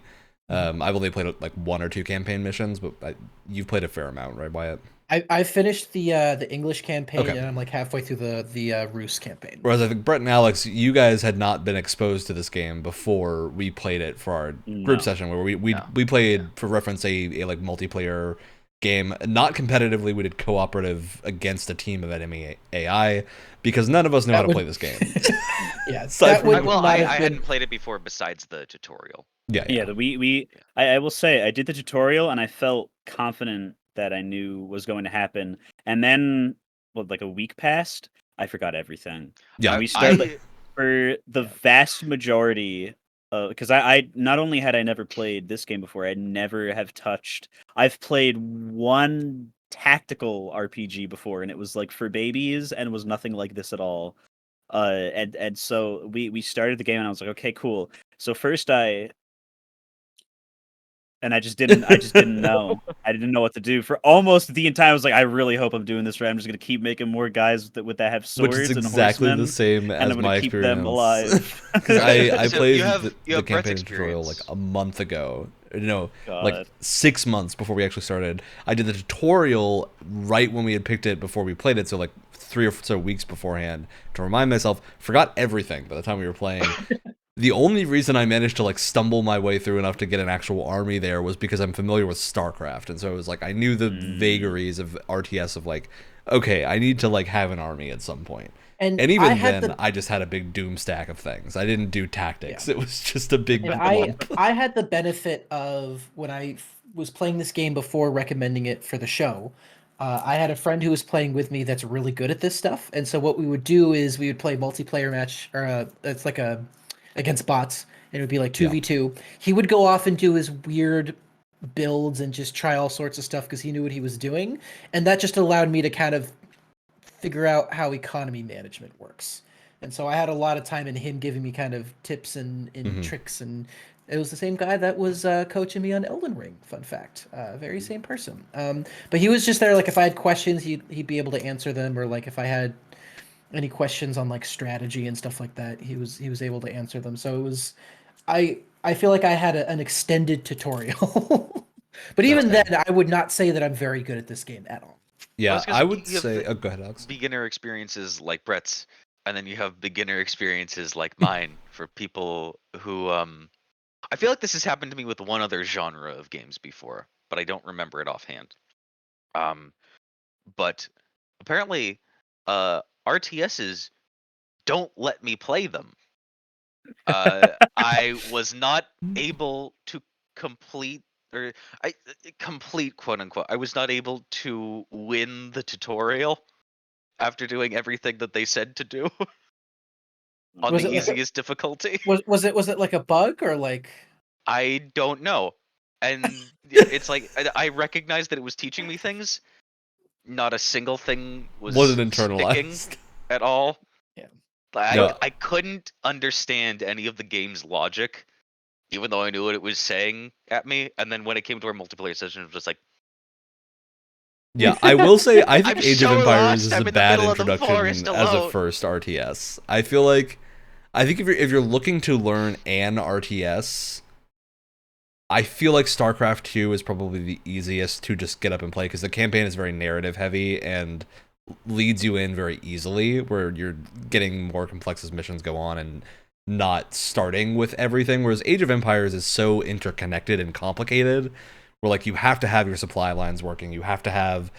I've only played like 1 or 2 campaign missions, but you've played a fair amount, right, Wyatt? I finished the English campaign, Okay. and I'm like halfway through the Rus campaign. Whereas I think Brett and Alex, you guys had not been exposed to this game before we played it for our group session, where we played, for reference, a like multiplayer game, not competitively. We did cooperative against a team of enemy AI, because none of us know how to play this game. Yeah, Aside from- I hadn't played it before besides the tutorial. Yeah. I will say I did the tutorial and I felt confident that I knew was going to happen, and then like a week passed, I forgot everything. Yeah, And we started for the vast majority. Because I not only had I never played this game before, I never have touched. I've played one tactical RPG before, and it was like for babies, and was nothing like this at all. And so we started the game, and I was like, okay, cool. So first I and I just didn't know. I didn't know what to do for almost the entire. I was like, I really hope I'm doing this right. I'm just gonna keep making more guys that have swords Which is and exactly horsemen, the same and as I'm my gonna keep experience. them alive. Because I So played you have the Brett's campaign tutorial experience. like a month ago. No, God. like 6 months before we actually started. I did the tutorial right when we had picked it before we played it, so like 3 or so weeks beforehand to remind myself. Forgot everything by the time we were playing. The only reason I managed to like stumble my way through enough to get an actual army there was because I'm familiar with StarCraft, and so it was like I knew the vagaries of RTS of like, okay, I need to like have an army at some point. And even then, I just had a big doom stack of things. I didn't do tactics. Yeah. It was just a big And lump. I had the benefit of when I was playing this game before recommending it for the show. I had a friend who was playing with me that's really good at this stuff, and so what we would do is we would play multiplayer match, or it's like a against bots, and it would be like 2v2. He would go off and do his weird builds and just try all sorts of stuff because he knew what he was doing, and that just allowed me to kind of figure out how economy management works. And so I had a lot of time in him giving me kind of tips and tricks, and it was the same guy that was coaching me on Elden Ring. Fun fact, very same person. But he was just there. Like if I had questions, he'd be able to answer them, or like if I had any questions on like strategy and stuff like that, he was able to answer them. So it was, I feel like I had an extended tutorial. But even then, I would not say that I'm very good at this game at all. Yeah, I would say. Oh, go ahead, Alex. Beginner experiences like Brett's, and then you have beginner experiences like mine for people who I feel like this has happened to me with one other genre of games before, but I don't remember it offhand. But apparently, RTSs don't let me play them. I was not able to complete, or complete, quote unquote. I was not able to win the tutorial after doing everything that they said to do on the easiest difficulty. Was it like a bug or like? I don't know. And it's like I recognized that it was teaching me things. Not a single thing wasn't sticking internalized at all. Yeah. I couldn't understand any of the game's logic, even though I knew what it was saying at me. And then when it came to our multiplayer session, it was just like, yeah, I will say I think I'm Age so of Empires lost. is I'm a in the bad middle of the introduction forest as a alone. first RTS. I feel like I think if you're looking to learn an RTS, I feel like StarCraft 2 is probably the easiest to just get up and play because the campaign is very narrative heavy and leads you in very easily, where you're getting more complex as missions go on and not starting with everything. Whereas Age of Empires is so interconnected and complicated, where like you have to have your supply lines working, you have to have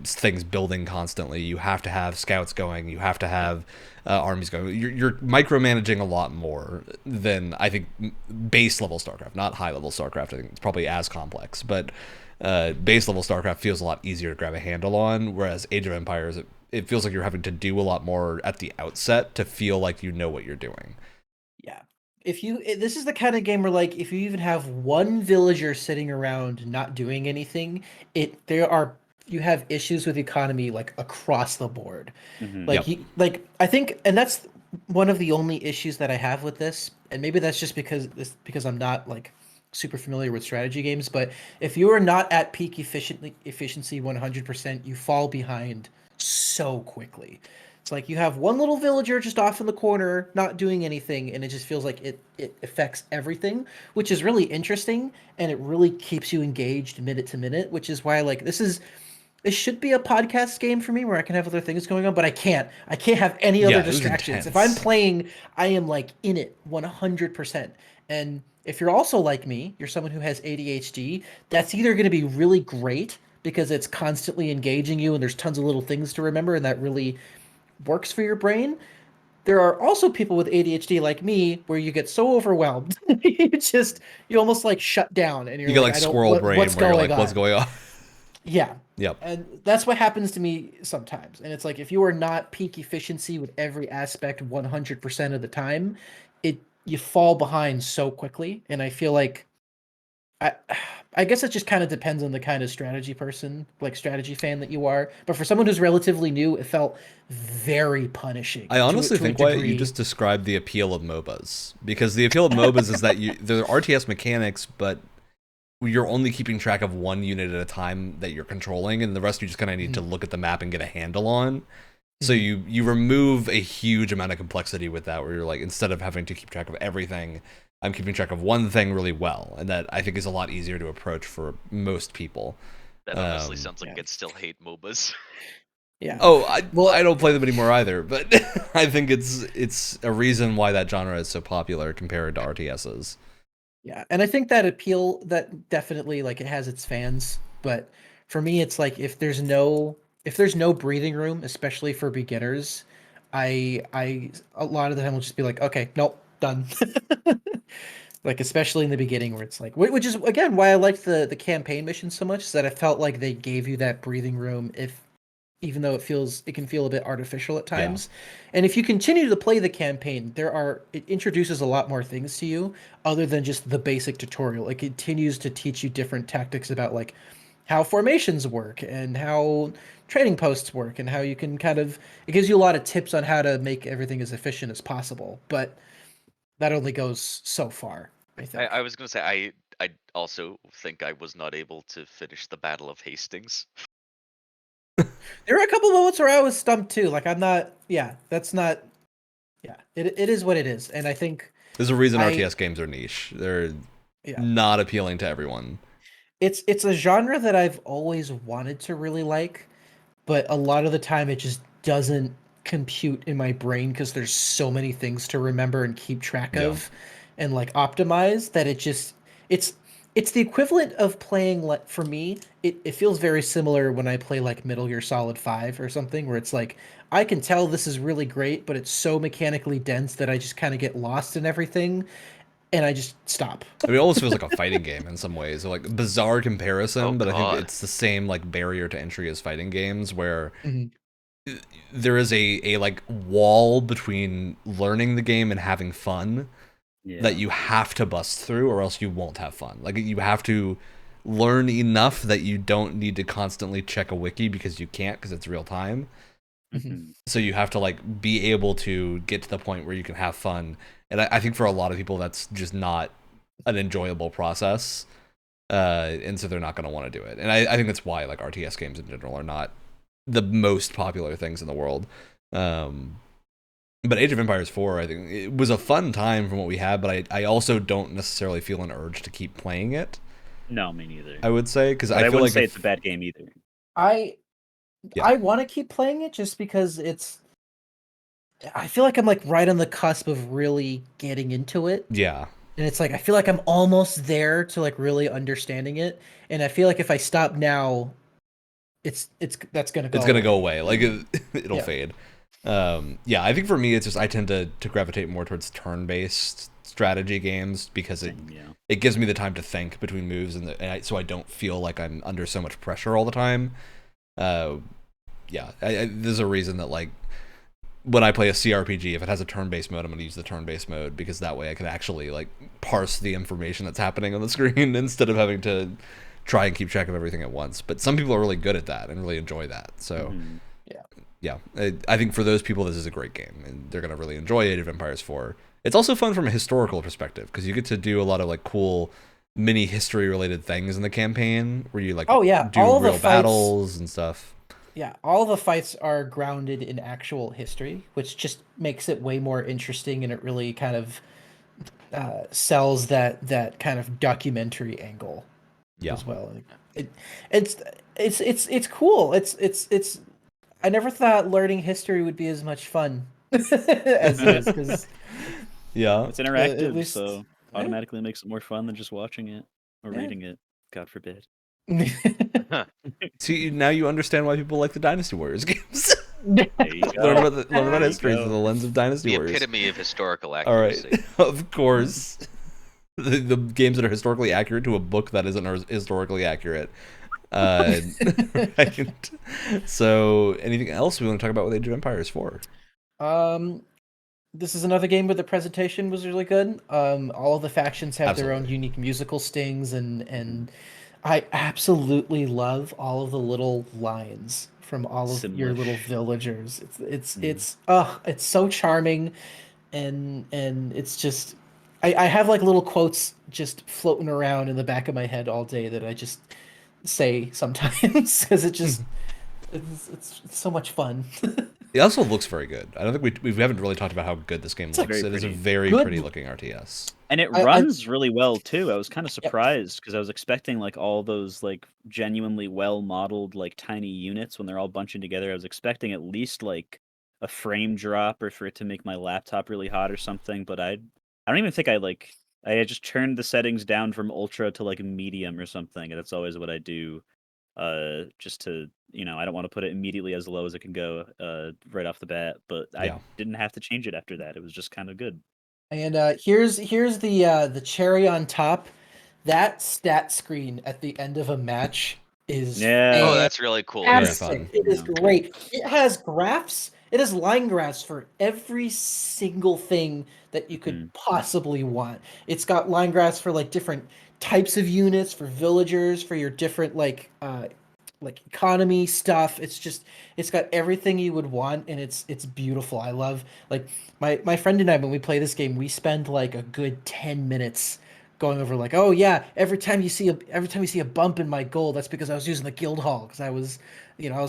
things building constantly, you have to have scouts going, you have to have armies going. You're micromanaging a lot more than I think base level StarCraft, not high level StarCraft. I think it's probably as complex, but base level StarCraft feels a lot easier to grab a handle on. Whereas Age of Empires, it feels like you're having to do a lot more at the outset to feel like you know what you're doing. Yeah. This is the kind of game where like if you even have one villager sitting around not doing anything, you have issues with economy like across the board. Like I think, and that's one of the only issues that I have with this, and maybe that's just because I'm not like super familiar with strategy games, but if you are not at peak efficiency 100%, you fall behind so quickly. It's like you have one little villager just off in the corner, not doing anything, and it just feels like it affects everything, which is really interesting, and it really keeps you engaged minute to minute, which is why like this should be a podcast game for me where I can have other things going on, but I can't. I can't have any other distractions. If I'm playing, I am like in it 100%. And if you're also like me, you're someone who has ADHD, that's either going to be really great because it's constantly engaging you and there's tons of little things to remember and that really works for your brain. There are also people with ADHD like me where you get so overwhelmed, you almost like shut down and you're you get like, like squirrel brain where you're like, what's going on? Yeah. Yep. And that's what happens to me sometimes. And it's like if you are not peak efficiency with every aspect 100% of the time, you fall behind so quickly. And I feel like I guess it just kind of depends on the kind of strategy person, like strategy fan that you are. But for someone who's relatively new, it felt very punishing. I honestly think, Wyatt, you just described the appeal of MOBAs. Because the appeal of MOBAs is that they're RTS mechanics, but you're only keeping track of one unit at a time that you're controlling, and the rest you just kind of need to look at the map and get a handle on. So you remove a huge amount of complexity with that, where you're like, instead of having to keep track of everything, I'm keeping track of one thing really well, and that I think is a lot easier to approach for most people. That honestly sounds like I'd still hate MOBAs. Yeah. Oh, I don't play them anymore either, but I think it's a reason why that genre is so popular compared to RTSs. Yeah, and I think that appeal, that definitely, like, it has its fans, but for me it's like if there's no breathing room, especially for beginners, I a lot of the time will just be like, okay, nope, done. Like, especially in the beginning where it's like, which is again why I liked the campaign mission so much, is that I felt like they gave you that breathing room, if even though it can feel a bit artificial at times. And if you continue to play the campaign, it introduces a lot more things to you other than just the basic tutorial. It continues to teach you different tactics about, like, how formations work and how trading posts work and how you can it gives you a lot of tips on how to make everything as efficient as possible. But that only goes so far, I think. I was gonna say I also think I was not able to finish the Battle of Hastings. There were a couple moments where I was stumped too. Like, I'm not. Yeah, that's not. Yeah, it is what it is, and I think There's a reason RTS games are niche. They're not appealing to everyone. It's a genre that I've always wanted to really like, but a lot of the time it just doesn't compute in my brain because there's so many things to remember and keep track of and, like, optimize, that it's the equivalent of playing, like, for me, it feels very similar when I play, like, Metal Gear Solid 5 or something, where it's like I can tell this is really great, but it's so mechanically dense that I just kind of get lost in everything and I just stop. I mean, it almost feels like a fighting game in some ways. So, like, bizarre comparison, but I think it's the same, like, barrier to entry as fighting games, where there is a like wall between learning the game and having fun that you have to bust through, or else you won't have fun. Like, you have to learn enough that you don't need to constantly check a wiki, because you can't, because it's real time. So you have to, like, be able to get to the point where you can have fun. And I think for a lot of people that's just not an enjoyable process, and so they're not going to want to do it. And I think that's why, like, RTS games in general are not the most popular things in the world. But Age of Empires 4, I think it was a fun time from what we had, but I also don't necessarily feel an urge to keep playing it. No, me neither. I would say, because I feel wouldn't like say it's a bad game either. I want to keep playing it just because I feel like I'm, like, right on the cusp of really getting into it. Yeah. And it's like I feel like I'm almost there to, like, really understanding it. And I feel like if I stop now, that's gonna go. It's gonna go away. Like, it'll fade. I think for me, it's just I tend to gravitate more towards turn-based strategy games, because it gives me the time to think between moves, so I don't feel like I'm under so much pressure all the time. There's a reason that, like, when I play a CRPG, if it has a turn-based mode, I'm going to use the turn-based mode, because that way I can actually, like, parse the information that's happening on the screen instead of having to try and keep track of everything at once. But some people are really good at that and really enjoy that. So, I think for those people, this is a great game, and they're going to really enjoy Age of Empires 4. It's also fun from a historical perspective, because you get to do a lot of, like, cool mini history-related things in the campaign, where you, like, do all real the battles and stuff. Yeah, all the fights are grounded in actual history, which just makes it way more interesting, and it really kind of sells that kind of documentary angle as well. It's cool. It's I never thought learning history would be as much fun as it is, because it's interactive, so automatically makes it more fun than just watching it or reading it. God forbid. See, now you understand why people like the Dynasty Warriors games. Learn about history through the lens of Dynasty Warriors. The epitome of historical accuracy. All right, of course. The games that are historically accurate to a book that isn't historically accurate. Right. So, anything else we want to talk about with Age of Empires 4? This is another game where the presentation was really good. All of the factions have their own unique musical stings, and I absolutely love all of the little lines from all of your little villagers. It's so charming, and it's just I have like little quotes just floating around in the back of my head all day that I just say sometimes because it's so much fun. It also looks very good. I don't think we haven't really talked about how good this game It's looks. very It is a pretty. very Good. pretty looking RTS. And it I- runs really well too. I was kind of Yep. surprised because I was expecting like all those like genuinely well modeled like tiny units when they're all bunching together. I was expecting at least like a frame drop or for it to make my laptop really hot or something. But I don't even think I had just turned the settings down from ultra to like medium or something. And that's always what I do. Just to I don't want to put it immediately as low as it can go right off the bat. But I Yeah. didn't have to change it after that. It was just kind of good. And here's the cherry on top. That stat screen at the end of a match is Yeah. Oh, that's really cool. Very Yeah. fun. fantastic. It is Yeah. great. It has graphs. It has line graphs for every single thing that you could possibly want. It's got line graphs for like different types of units, for villagers, for your different like economy stuff. It's got everything you would want, and it's beautiful. I love like my friend and I, when we play this game, we spend like a good 10 minutes going over like, oh yeah, every time you see a bump in my gold, that's because I was using the guild hall because I was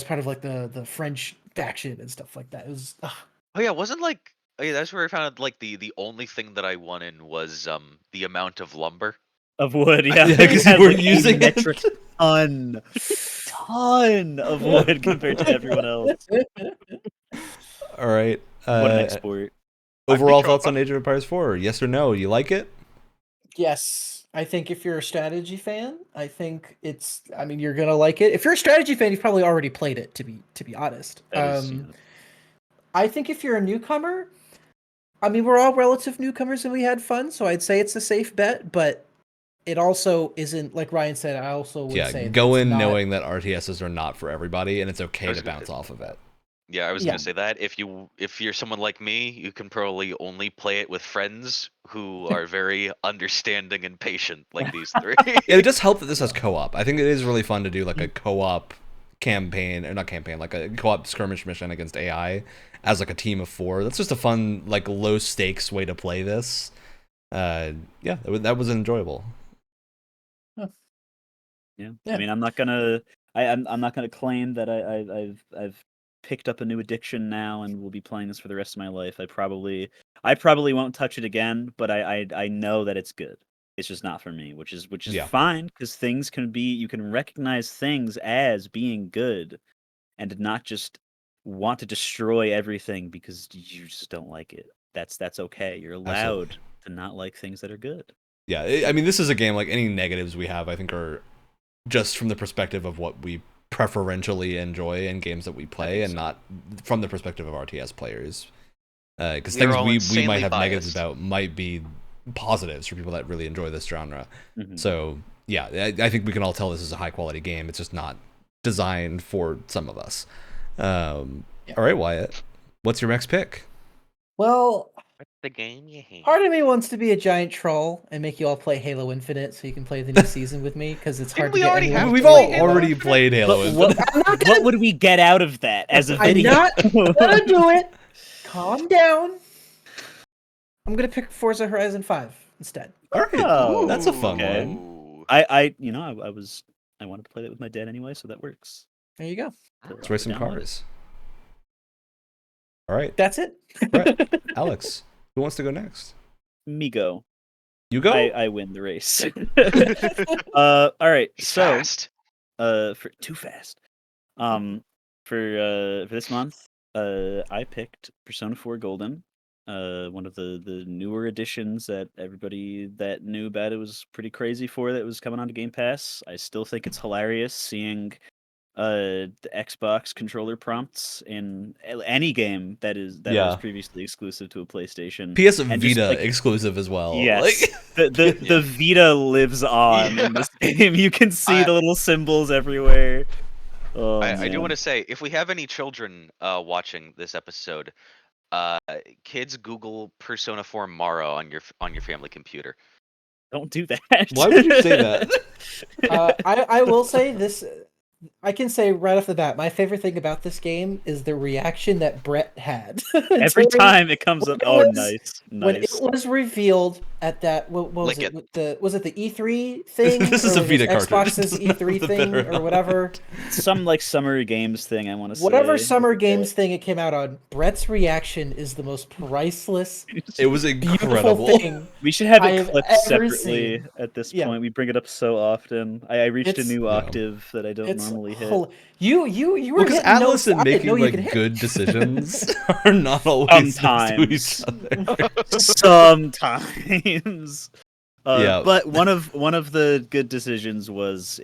part of like the French faction and stuff like that. It was Oh yeah, wasn't like oh, yeah, that's where I found out like the only thing that I won in was the amount of lumber. Of wood, yeah. Yeah, 'cause you Had, were like, a using it. metric ton of wood compared to everyone else. All right. What an export. Overall picture thoughts up. on Age of Empires 4? Yes or no? You like it? yes. I think if you're a strategy fan, I think you're gonna like it. If you're a strategy fan, you've probably already played it. To be honest, That is, I think if you're a newcomer, we're all relative newcomers and we had fun, so I'd say it's a safe bet, but it also isn't like Ryan said. I also would say Go it's in not, knowing that RTSs are not for everybody, and it's okay was to gonna- bounce off of it. Yeah, I was Yeah. gonna say that if you're someone like me, you can probably only play it with friends who are very understanding and patient, like these three. It does help that this has co-op. I think it is really fun to do like a co-op campaign, or not campaign, like a co-op skirmish mission against AI as like a team of 4. That's just a fun, like low stakes way to play this. That was enjoyable. Yeah. Yeah. I mean, I'm not gonna claim that I've picked up a new addiction now and will be playing this for the rest of my life. I probably won't touch it again, but I know that it's good. It's just not for me, which is Yeah. fine because you can recognize things as being good and not just want to destroy everything because you just don't like it. That's okay. You're allowed Absolutely. to not like things that are good. Yeah, this is a game, like any negatives we have, I think are just from the perspective of what we preferentially enjoy in games that we play, and not from the perspective of RTS players. Because We're things all we insanely might have negatives biased. about might be positives for people that really enjoy this genre. Mhm. So yeah, I think we can all tell this is a high quality game. It's just not designed for some of us. All right, Wyatt, what's your next pick? Well, What's the game you hate? part of me wants to be a giant troll and make you all play Halo Infinite so you can play the new season with me because it's hard Didn't we to get already anyone have to We've play all Halo. already played Halo But Infinite. what would we get out of that as a I'm video? not gonna do it. Calm down. I'm gonna pick Forza Horizon 5 instead. All right, Oh, that's a fun okay. one. Ooh. I wanted to play that with my dad anyway, so that works. There you go. Let's race some Download it. cars. All right, That's it. Right. Alex, who wants to go next? Me go. You go. I win the race. All right. He's So fast. for too fast. For this month, I picked Persona 4 Golden. One of the newer editions that everybody that knew about it was pretty crazy for that was coming onto Game Pass. I still think it's hilarious seeing the Xbox controller prompts in any game that was previously exclusive to a PlayStation. PS And just, Vita like, exclusive as well. Yes, Like, the Vita lives on Yeah. in this game. You can see I- the little symbols everywhere. Oh, I do man. want to say, if we have any children watching this episode, kids Google Persona 4 Mara on your family computer. Don't do that. why would you say that? I will say this. I can say right off the bat, my favorite thing about this game is the reaction that Brett had Every during- time it comes when up. it Oh, was- when it nice. was revealed at that what was Lick it? Was it the E3 thing? This is or a Vita was cartridge. Xbox's E3 The thing better or whatever. Some like summer games thing. I want to say. Whatever summer games thing it came out on, Brett's reaction is the most priceless, It was beautiful incredible. thing. We should have I it have clipped ever separately seen. at this Yeah. point. We bring it up so often. I reached a It's- new Yeah. octave that I don't It's normally hit. you were Because hitting Atlas notes and I didn't know making you could like hit. good decisions are not always next to each Sometimes. other. Sometimes. Yeah. But one of the good decisions was,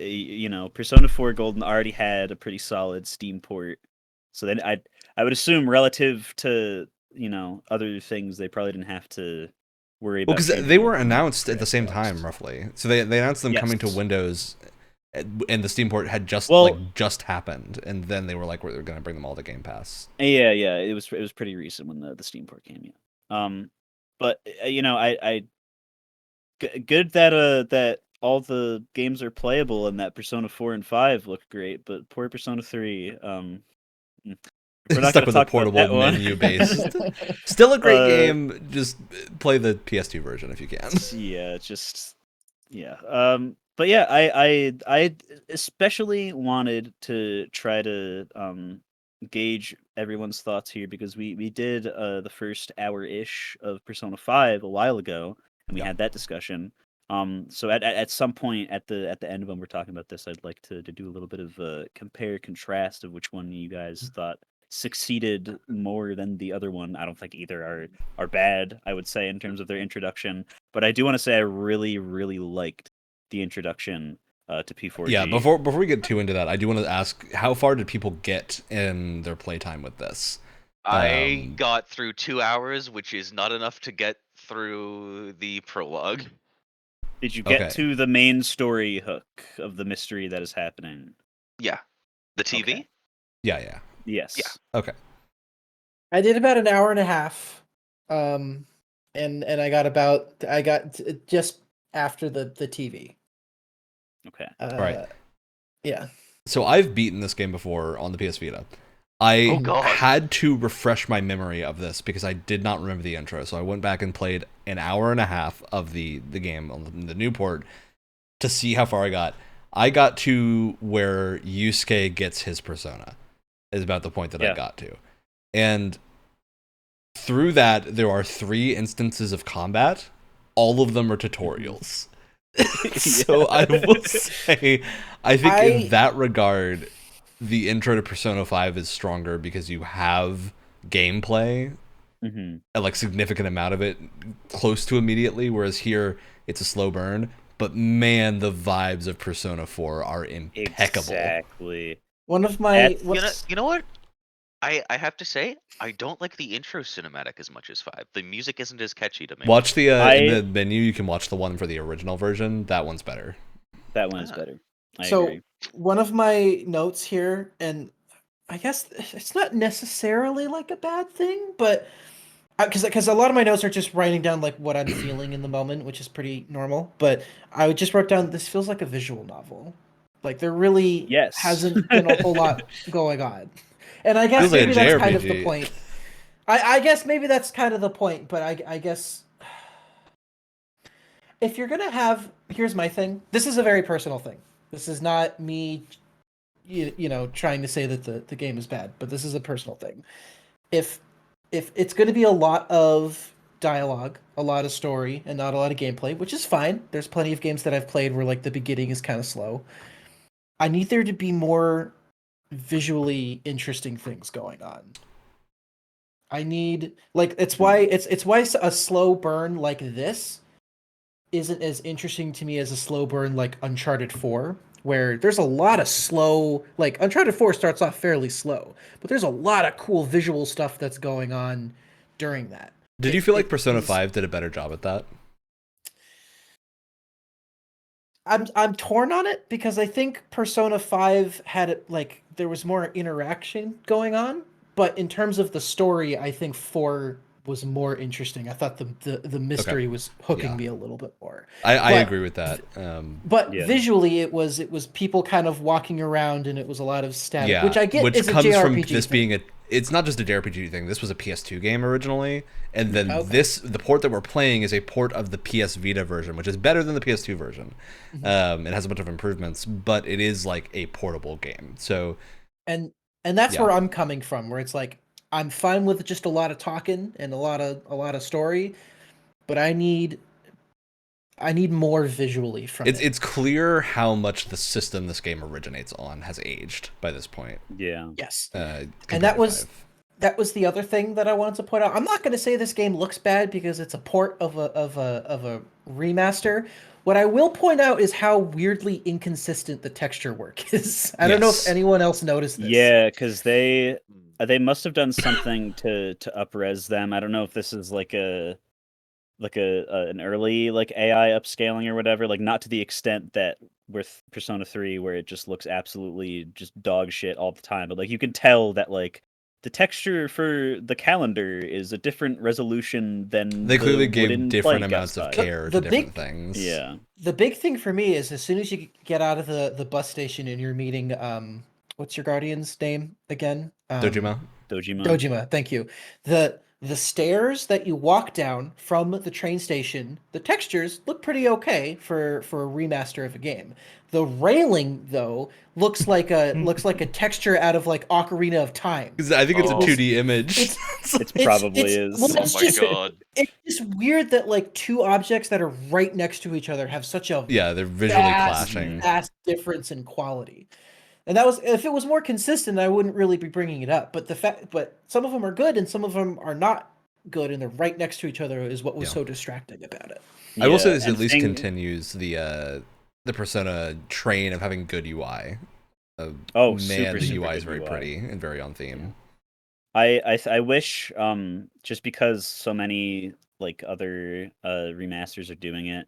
Persona 4 Golden already had a pretty solid Steam port. So then I would assume relative to, other things, they probably didn't have to worry Well, about. because changing they were it announced at the for same Xbox. time, roughly. So they announced them coming to Yes. Windows, and the Steam port had just Well- just happened, and then they were like, we're going to bring them all to Game Pass. Yeah, it was pretty recent when the Steam port came out. But good that all the games are playable and that Persona 4 and 5 look great, but poor Persona 3. We're not Stuck gonna with a talk about portable that one. menu based. Still a great Uh, game. Just play the PS2 version if you can. Yeah, but yeah, I especially wanted to try to gauge everyone's thoughts here because we did the first hour-ish of Persona 5 a while ago, and we Yeah. had that discussion. So at some point at the end of when we're talking about this, I'd like to do a little bit of a compare contrast of which one you guys thought succeeded more than the other one. I don't think either are bad, I would say, in terms of their introduction, but I do want to say I really, really liked the introduction to P4G. Yeah, before we get too into that, I do want to ask, how far did people get in their playtime with this? I got through 2 hours, which is not enough to get through the prologue. Did you get Okay. to the main story hook of the mystery that is happening? Yeah. The TV? Okay. Yeah. Yes. Yeah. Okay. I did about an hour and a half, and I got just after the TV. Okay. Right. Yeah. So I've beaten this game before on the PS Vita. I Oh, God. had to refresh my memory of this because I did not remember the intro. So I went back and played an hour and a half of the game on the new port to see how far I got. I got to where Yusuke gets his persona, is about the point that I Yeah. got to. And through that, there are 3 instances of combat. All of them are tutorials. So I will say, I think in that regard, the intro to Persona 5 is stronger because you have gameplay, Mm-hmm. a like significant amount of it close to immediately, whereas here it's a slow burn. But man, the vibes of Persona 4 are impeccable. Exactly. One of my That's- You know what? I have to say, I don't like the intro cinematic as much as 5. The music isn't as catchy to me. Watch the in I- the menu. You can watch the one for the original version. That one's better. That one is Ah. better. I So agree. one of my notes here, and I guess it's not necessarily like a bad thing, but because a lot of my notes are just writing down like what I'm feeling in the moment, which is pretty normal. But I just wrote down this feels like a visual novel. Like there really Yes. hasn't been a whole lot going on, and I guess Feels like a maybe that's kind of the JRPG. point. I guess maybe that's kind of the point, but I guess if you're gonna have, here's my thing. This is a very personal thing. This is not me, trying to say that the game is bad, but this is a personal thing. If it's going to be a lot of dialogue, a lot of story, and not a lot of gameplay, which is fine. There's plenty of games that I've played where like the beginning is kind of slow. I need there to be more visually interesting things going on. I need it's why a slow burn like this isn't as interesting to me as a slow burn like Uncharted 4, where there's a lot of slow, like Uncharted 4 starts off fairly slow, but there's a lot of cool visual stuff that's going on during that. Did you feel like it Persona is- 5 did a better job at that? I'm torn on it because I think Persona 5 had like there was more interaction going on, but in terms of the story, I think 4 was more interesting. I thought the mystery was hooking me a little bit more. I agree with that. But visually, it was people kind of walking around, and it was a lot of static, which I get which is a comes JRPG from this thing. being it's not just a JRPG thing. This was a PS2 game originally, and then the port that we're playing is a port of the PS Vita version, which is better than the PS2 version. It has a bunch of improvements, but it is like a portable game. So, and that's where I'm coming from, where it's like I'm fine with just a lot of talking and a lot of story, but I need more visually from it. It's clear how much the system this game originates on has aged by this point. Yeah. Yes. And that was the other thing that I wanted to point out. I'm not going to say this game looks bad because it's a port of a remaster. What I will point out is how weirdly inconsistent the texture work is. I don't know if anyone else noticed this. Yeah, because they must have done something to up-res them. I don't know if this is like an early like AI upscaling or whatever, like not to the extent that with Persona 3 where it just looks absolutely just dog shit all the time, but like you can tell that like the texture for the calendar is a different resolution than they clearly gave wooden different plank amounts outside. of care to different things. Yeah. The big thing for me is as soon as you get out of the bus station and you're meeting what's your guardian's name again? Dojima, thank you. The stairs that you walk down from the train station, the textures look pretty okay for a remaster of a game. The railing though looks like a texture out of like Ocarina of Time. I think it's a 2D image. It probably is. Oh my god. It's just weird that like two objects that are right next to each other have such a they're visually clashing. Vast difference in quality. And that was, if it was more consistent, I wouldn't really be bringing it up. But some of them are good and some of them are not good, and they're right next to each other is what was so distracting about it. I will say this at least continues the Persona train of having good UI. Super the UI is good very pretty and very on theme. I wish just because so many like other remasters are doing it,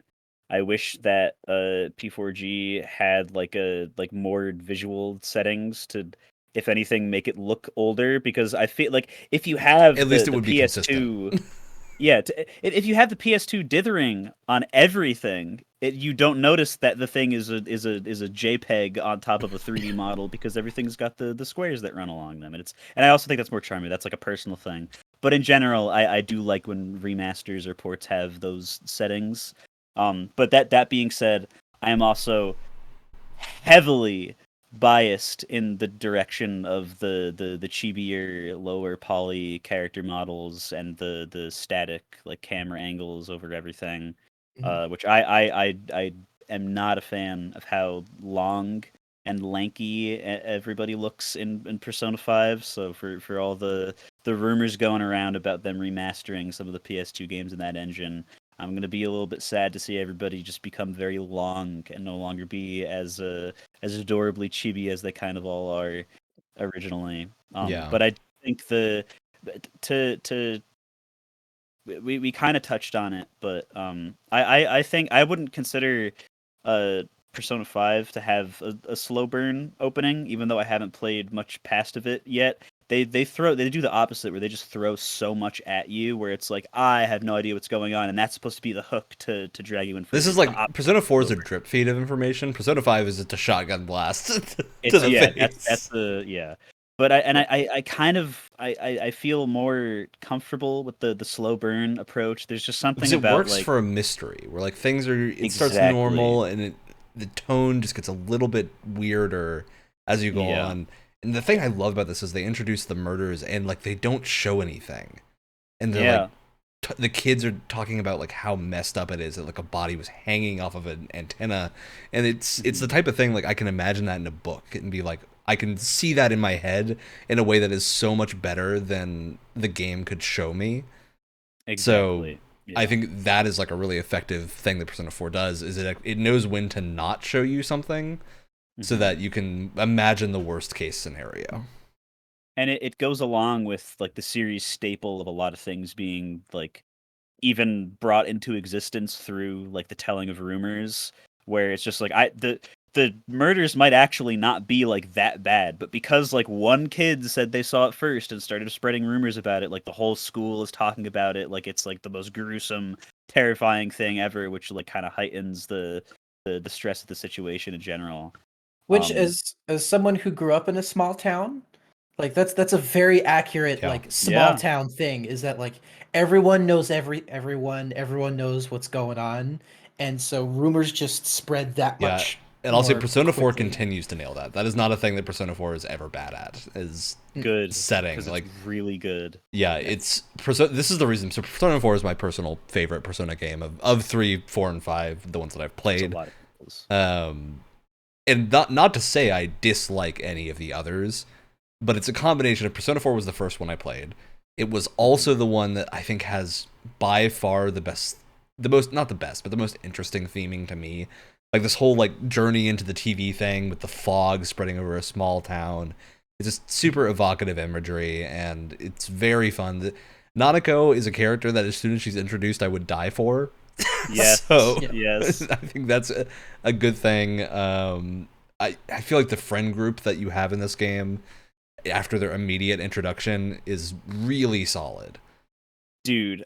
I wish that P4G had like more visual settings to, if anything, make it look older, because I feel like if you have at least it would be PS2, consistent. If you have the PS2 dithering on everything, you don't notice that the thing is a JPEG on top of a 3D model because everything's got the squares that run along them, and I also think that's more charming. That's like a personal thing, but in general, I do like when remasters or ports have those settings. But that being said, I am also heavily biased in the direction of the chibier, lower poly character models and the static like camera angles over everything, which I am not a fan of how long and lanky everybody looks in Persona 5. So for all the rumors going around about them remastering some of the PS2 games in that engine, I'm going to be a little bit sad to see everybody just become very long and no longer be as adorably chibi as they kind of all are originally. But I think we kind of touched on it, but I think I wouldn't consider Persona 5 to have a slow burn opening, even though I haven't played much past of it yet. They do the opposite, where they just throw so much at you, where it's like, I have no idea what's going on, and that's supposed to be the hook to drag you in. This is like Persona 4 is a drip feed of information. Persona 5 is just a shotgun blast to the face. That's the. But I kind of I feel more comfortable with the slow burn approach. There's just something about it works like, for a mystery where like things are starts normal and the tone just gets a little bit weirder as you go on. And the thing I love about this is they introduce the murders and like they don't show anything, and they're like the kids are talking about like how messed up it is that like a body was hanging off of an antenna, and it's the type of thing like I can imagine that in a book and be like, I can see that in my head in a way that is so much better than the game could show me. Exactly. So I think that is like a really effective thing that Persona 4 does, is it knows when to not show you something so that you can imagine the worst case scenario. And it goes along with like the series staple of a lot of things being like even brought into existence through like the telling of rumors, where it's just like the murders might actually not be like that bad, but because like one kid said they saw it first and started spreading rumors about it, like the whole school is talking about it, like it's like the most gruesome, terrifying thing ever, which like kind of heightens the stress of the situation in general. Which, as someone who grew up in a small town, like that's a very accurate like small town thing. Is that like everyone knows everyone knows what's going on, and so rumors just spread that much. And I'll say more Persona 4 quickly. continues to nail that. That is not a thing that Persona 4 is ever bad at. Is good setting, 'cause it's like really good. Yeah, it's this is the reason. So Persona 4 is my personal favorite Persona game of 3, 4, and 5, the ones that I've played. It's a lot of those. And not to say I dislike any of the others, but it's a combination of Persona 4 was the first one I played. It was also the one that I think has by far the most not the best, but the most interesting theming to me. Like this whole like journey into the TV thing with the fog spreading over a small town. It's just super evocative imagery, and it's very fun. Nanako is a character that as soon as she's introduced, I would die for. Yes. So yes. I think that's a good thing. I feel like the friend group that you have in this game after their immediate introduction is really solid. Dude,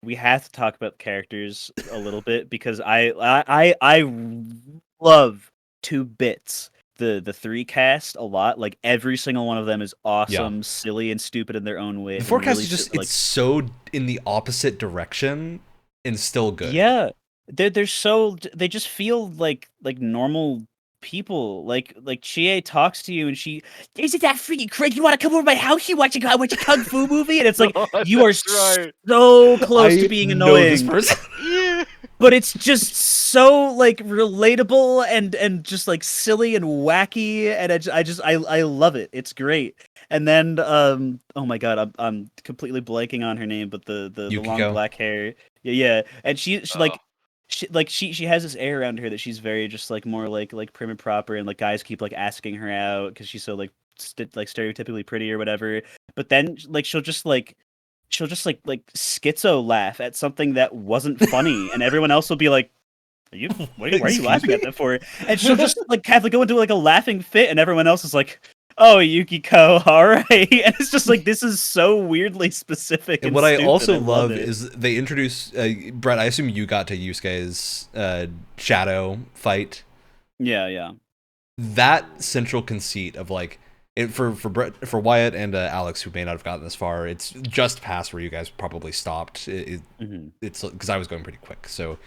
we have to talk about characters a little bit because I love 2-bits the 3 cast a lot. Like every single one of them is awesome, silly and stupid in their own way. The 4 cast really is just like, it's so in the opposite direction and still good. Yeah. They're so they just feel like normal people. Like Chie talks to you and she isn't that freaking crazy? You want to come over to my house? You watch a kung fu movie? And it's like you are so close to being annoying. This person. But it's just so like relatable and just like silly and wacky, and I love it. It's great. And then oh my god, I'm completely blanking on her name, but the long black hair. Yeah. And she has this air around her that she's very just like more like prim and proper, and like guys keep like asking her out because she's so like stereotypically pretty or whatever. But then like she'll just like schizo laugh at something that wasn't funny, and everyone else will be like, why are you laughing at that for? And she'll just like have to go into like a laughing fit, and everyone else is like, oh, Yukiko, all right. And it's just like, this is so weirdly specific. And what I also love is they introduce Brett. I assume you got to Yusuke's shadow fight. Yeah. That central conceit of like. For Wyatt and Alex, who may not have gotten this far, it's just past where you guys probably stopped. It's because I was going pretty quick. So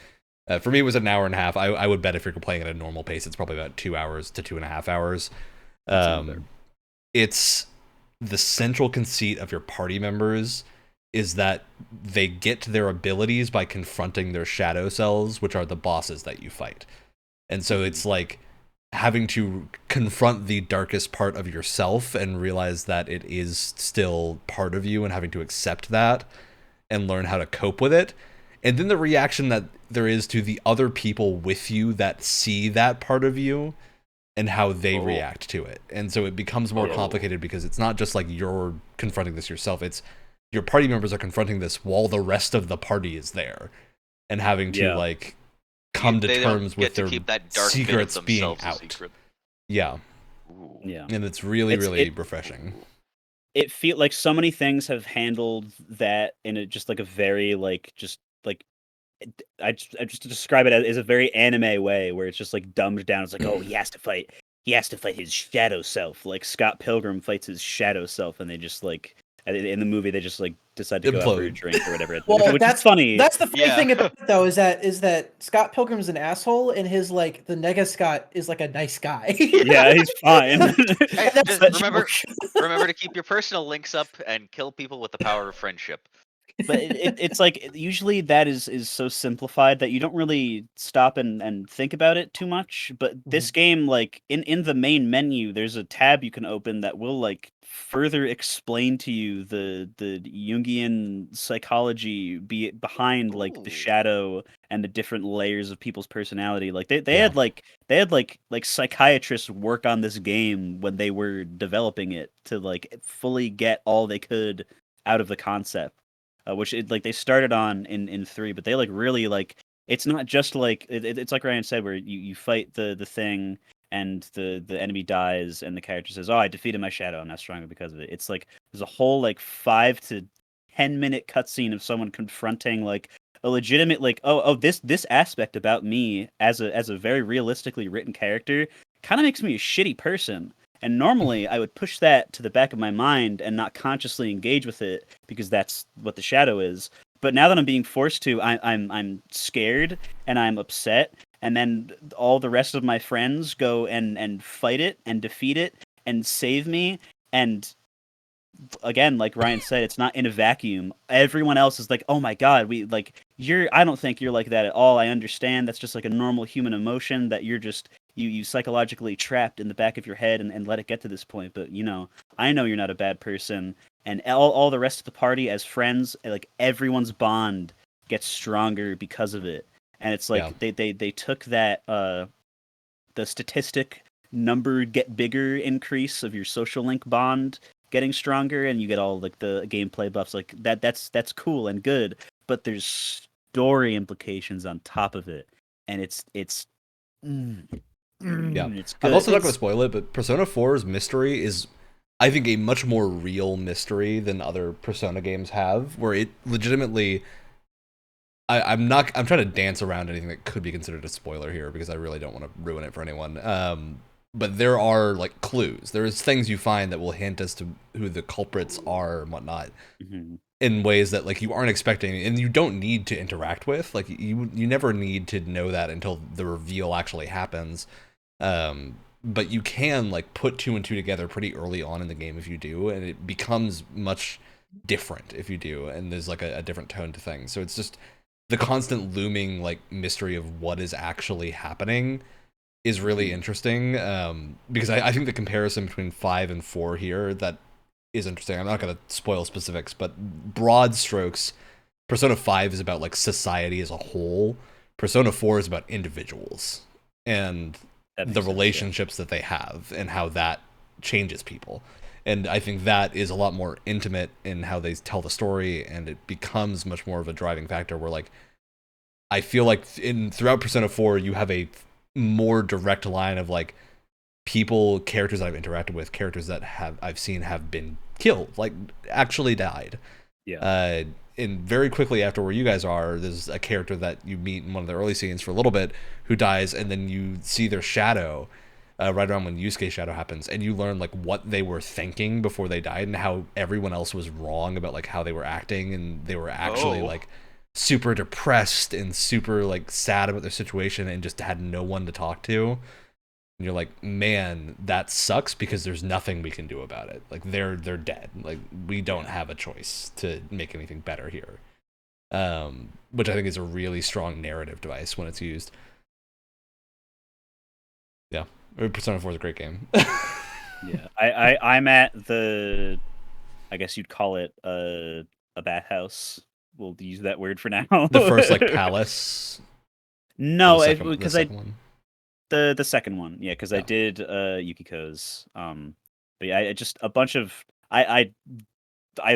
for me, it was an hour and a half. I would bet if you're playing at a normal pace, it's probably about 2 hours to 2.5 hours. It's the central conceit of your party members is that they get their abilities by confronting their shadow selves, which are the bosses that you fight. And so it's like having to confront the darkest part of yourself and realize that it is still part of you, and having to accept that and learn how to cope with it. And then the reaction that there is to the other people with you that see that part of you and how they react to it. And so it becomes more complicated because it's not just like you're confronting this yourself. It's your party members are confronting this while the rest of the party is there and having to like come to terms with their secrets being out. Yeah. And it's really refreshing. It feels like so many things have handled that in a just like a very like just like I just describe it as a very anime way where it's just like dumbed down. It's like, oh, he has to fight his shadow self. Like Scott Pilgrim fights his shadow self, and they just like in the movie they just like decide to go out for a drink or whatever. Well, that's funny. That's the funny thing about it, though, is that Scott Pilgrim's an asshole, and his like the Nega Scott is like a nice guy. Yeah, he's fine. Hey, remember to keep your personal links up and kill people with the power of friendship. But it's like usually that is so simplified that you don't really stop and think about it too much. But this game, like in the main menu, there's a tab you can open that will like further explain to you the Jungian psychology behind like the shadow and the different layers of people's personality. Like they had psychiatrists work on this game when they were developing it to like fully get all they could out of the concept. Which they started on in 3, but they like really like it's not just like it's like Ryan said, where you fight the thing and the enemy dies and the character says, "Oh, I defeated my shadow. I'm not stronger because of it." It's like there's a whole like 5 to 10 minute cutscene of someone confronting like a legitimate like this aspect about me as a very realistically written character kind of makes me a shitty person. And normally I would push that to the back of my mind and not consciously engage with it because that's what the shadow is. But now that I'm being forced to, I'm scared and I'm upset. And then all the rest of my friends go and fight it and defeat it and save me. And again, like Ryan said, it's not in a vacuum. Everyone else is like, "Oh my god, we like you're. I don't think you're like that at all. I understand. That's just like a normal human emotion that you're just you psychologically trapped in the back of your head and let it get to this point. But I know you're not a bad person." And all the rest of the party as friends, like everyone's bond gets stronger because of it. And it's like they took that the statistic number get bigger increase of your social link bond getting stronger, and you get all like the gameplay buffs like that's cool and good, but there's story implications on top of it, and it's Yeah. it's good. I'm also not going to spoil it, but Persona 4's mystery is, I think, a much more real mystery than other Persona games have, where it legitimately... I'm trying to dance around anything that could be considered a spoiler here because I really don't want to ruin it for anyone. But there are like clues. There's things you find that will hint as to who the culprits are and whatnot, in ways that like you aren't expecting, and you don't need to interact with. Like you never need to know that until the reveal actually happens. But you can like put two and two together pretty early on in the game if you do, and it becomes much different if you do, and there's like a different tone to things. So it's just the constant looming like mystery of what is actually happening is really interesting, because I think the comparison between 5 and 4 here that is interesting. I'm not going to spoil specifics, but broad strokes, Persona 5 is about like society as a whole. Persona 4 is about individuals and the relationships that they have and how that changes people. And I think that is a lot more intimate in how they tell the story, and it becomes much more of a driving factor where like I feel like throughout Persona 4 you have a more direct line of like characters that I've interacted with, characters that I've seen have been killed, like actually died. Yeah. And very quickly after where you guys are, there's a character that you meet in one of the early scenes for a little bit who dies, and then you see their shadow right around when Yusuke's shadow happens, and you learn like what they were thinking before they died and how everyone else was wrong about like how they were acting, and they were actually like super depressed and super like sad about their situation and just had no one to talk to. And you're like, man, that sucks because there's nothing we can do about it. Like they're dead. Like we don't have a choice to make anything better here. Which I think is a really strong narrative device when it's used. Yeah. Persona 4 is a great game. Yeah. I'm at the, I guess you'd call it a bathhouse. We'll use that word for now. The first like palace. No, the because second one. The second one, yeah, because I did Yukiko's. But yeah, I just a bunch of I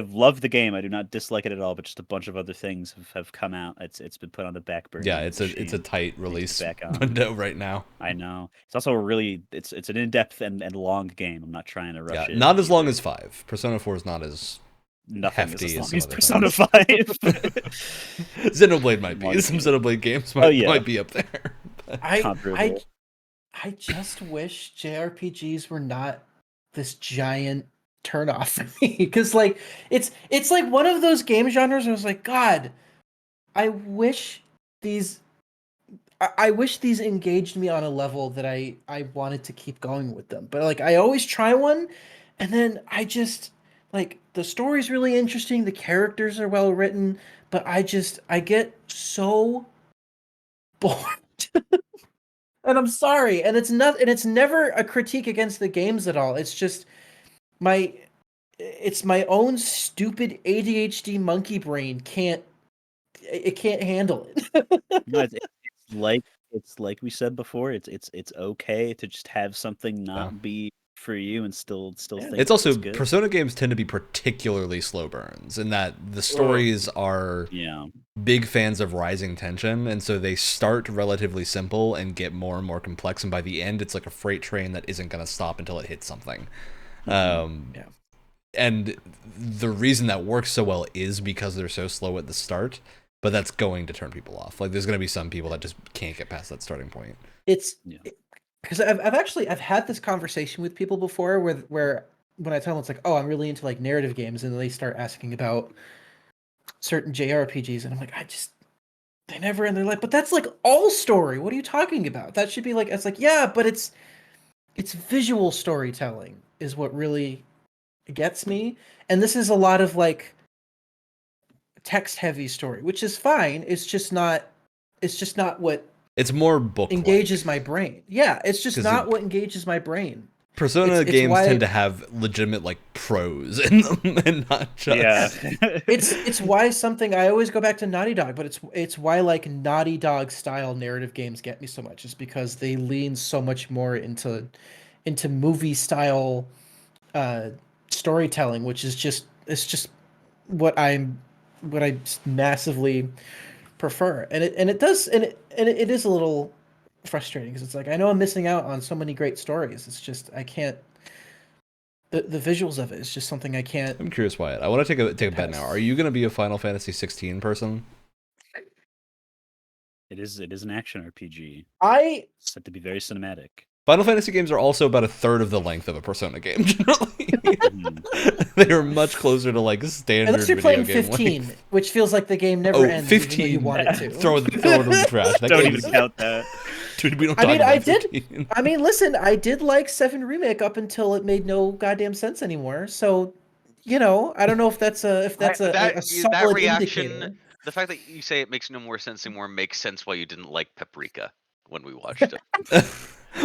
love the game. I do not dislike it at all, but just a bunch of other things have come out. It's been put on the back burner. Yeah, it's a tight release window right now. I know. It's also a really it's an in-depth and long game. I'm not trying to rush it. Not as long as 5. Persona 4 is not as hefty as long as Persona 5. Xenoblade might be. Some Xenoblade games might be up there. I just wish JRPGs were not this giant turnoff for me, because like it's like one of those game genres where I was like, God, I wish these engaged me on a level that I wanted to keep going with them. But like I always try one, and then I just like the story's really interesting, the characters are well written, but I get so bored. And I'm sorry, and it's never a critique against the games at all. It's just my own stupid ADHD monkey brain can't handle it. No, it's like we said before. It's okay to just have something not be for you and still Yeah. think It's also good. Persona games tend to be particularly slow burns in that the stories are Yeah. big fans of rising tension, and so they start relatively simple and get more and more complex, and by the end it's like a freight train that isn't going to stop until it hits something. Yeah. And the reason that works so well is because they're so slow at the start, but that's going to turn people off. Like there's going to be some people that just can't get past that starting point. It's Yeah. because I've had this conversation with people before where when I tell them it's like, oh, I'm really into like narrative games, and then they start asking about certain JRPGs, and I'm like, they never end. They're like, but that's like all story. What are you talking about? That should be like, it's like, yeah, but it's visual storytelling is what really gets me, and this is a lot of like text heavy story, which is fine. It's just not what It's more book engages my brain. Yeah, it's just 'Cause not what engages my brain. Persona It's games why- tend to have legitimate like prose in them and not just Yeah. It's why something I always go back to Naughty Dog, but it's why like Naughty Dog style narrative games get me so much, is because they lean so much more into movie style storytelling, which is just what I just massively prefer, and it is a little frustrating because it's like I know I'm missing out on so many great stories. It's just I can't. The visuals of it is just something I can't. I'm curious, Wyatt. I want to take a bet now. Are you going to be a Final Fantasy 16 person? It is an action RPG. I It's said to be very cinematic. Final Fantasy games are also about a third of the length of a Persona game, generally. Mhm. They are much closer to like standard unless you're video playing game 15, length. which feels like the game never Oh, ends. Even though 15. you want it to. Throw it in the trash. That Don't game even is- count that. Dude, we don't I talk mean, about I did- 15. I mean, listen, I did like 7 Remake up until it made no goddamn sense anymore. So, I don't know if that's a That solid reaction, indicator. the fact that you say it makes no more sense anymore makes sense why you didn't like Paprika when we watched it.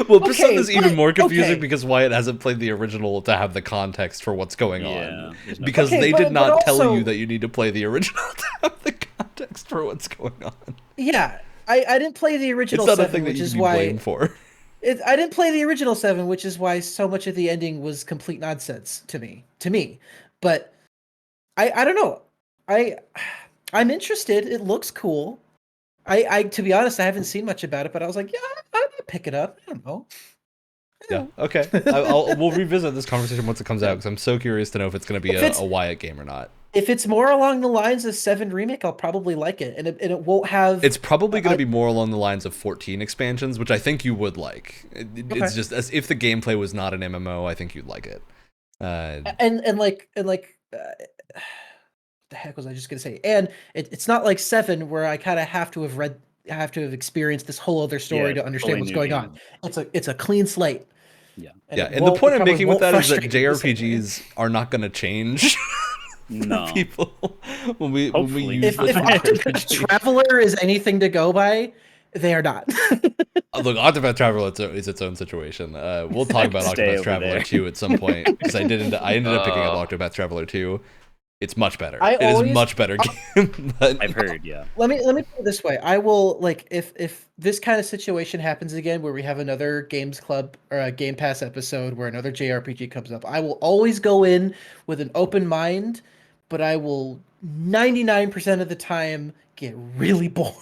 Well, Okay, Persona's even but- more confusing okay. because Wyatt hasn't played the original to have the context for what's going on. Yeah. there's no- Because Okay, they but- did but not tell also- you that you need to play the original to have the context for what's going on. Yeah, I didn't play the original It's not a 7, thing that which you is can be why blamed for. I didn't play the original 7, which is why so much of the ending was complete nonsense to me. But I don't know. I'm interested. It looks cool. I to be honest, I haven't seen much about it, but I was like, yeah, I might pick it up. I don't know. Yeah, okay. We'll revisit this conversation once it comes out because I'm so curious to know if it's going to be If it's- a Wyatt game or not. If it's more along the lines of 7 Remake, I'll probably like it, and it won't have. It's probably going I- to be more along the lines of 14 expansions, which I think you would like. It's Okay. just as if the gameplay was not an MMO, I think you'd like it. and like the heck was I just gonna say? And it's not like 7 where I kind of have to have experienced this whole other story Yeah, to understand fully what's new going game. on. It's a clean slate. Yeah. And Yeah, it and the won't- point it I'm probably making with won't that is that frustrate me the same way. JRPGs are not going to change No. for people when we Hopefully use not. If them. Octopath Traveler is anything to go by, they are not. Look, Octopath Traveler is its own situation. We'll talk about Stay Octopath over Traveler there. 2 at some point because I ended up picking up Oh. Octopath Traveler 2. It's much better. I It is a always- much better game. But I've heard, yeah. let me put it this way. I will like if this kind of situation happens again where we have another Games Club or a Game Pass episode where another JRPG comes up, I will always go in with an open mind, but I will 99% of the time get really bored.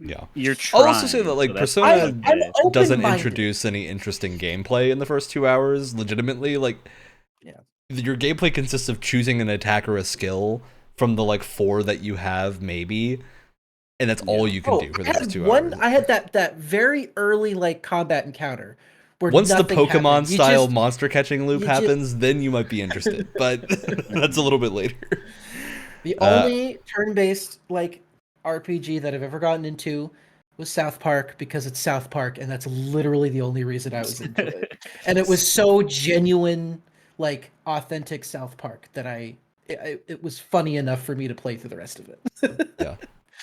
yeah. You're trying. I'll also say that like so that's Persona okay. I'm doesn't open-minded. introduce any interesting gameplay in the first 2 hours. Legitimately, like, Yeah. your gameplay consists of choosing an attack or a skill from the like 4 that you have, maybe, and that's all you can do for the I next had 2 one. hours. I had that very early like combat encounter where Once the nothing Pokemon happened. You style just- monster catching loop you just- happens, then you might be interested. But that's a little bit later. The Uh, only turn-based like RPG that I've ever gotten into was South Park because it's South Park, and that's literally the only reason I was into it. And it was so genuine, like authentic South Park that it was funny enough for me to play through the rest of it. Yeah.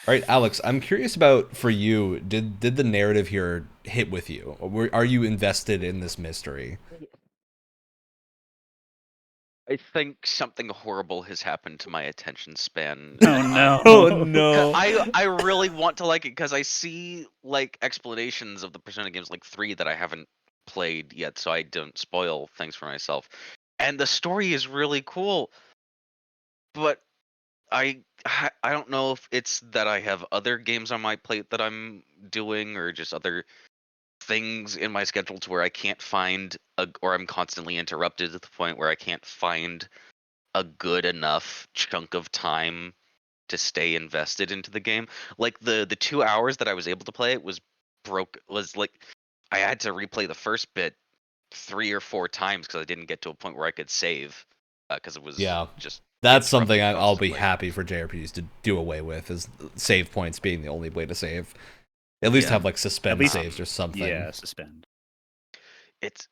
All right, Alex, I'm curious about for you, did the narrative here hit with you? Are you invested in this mystery? I think something horrible has happened to my attention span. Oh no. Oh no. I really want to like it because I see like explanations of the Persona games like 3 that I haven't played yet, so I don't spoil things for myself. And the story is really cool, but I don't know if it's that I have other games on my plate that I'm doing, or just other things in my schedule to where I can't find or I'm constantly interrupted to the point where I can't find a good enough chunk of time to stay invested into the game. Like the 2 hours that I was able to play it was like I had to replay the first bit 3 or 4 times because I didn't get to a point where I could save because it was just that's something interrupted I'll be constantly. happy for JRPGs to do away with, is save points being the only way to save. At least have like suspend saves or something. Yeah, suspend. It's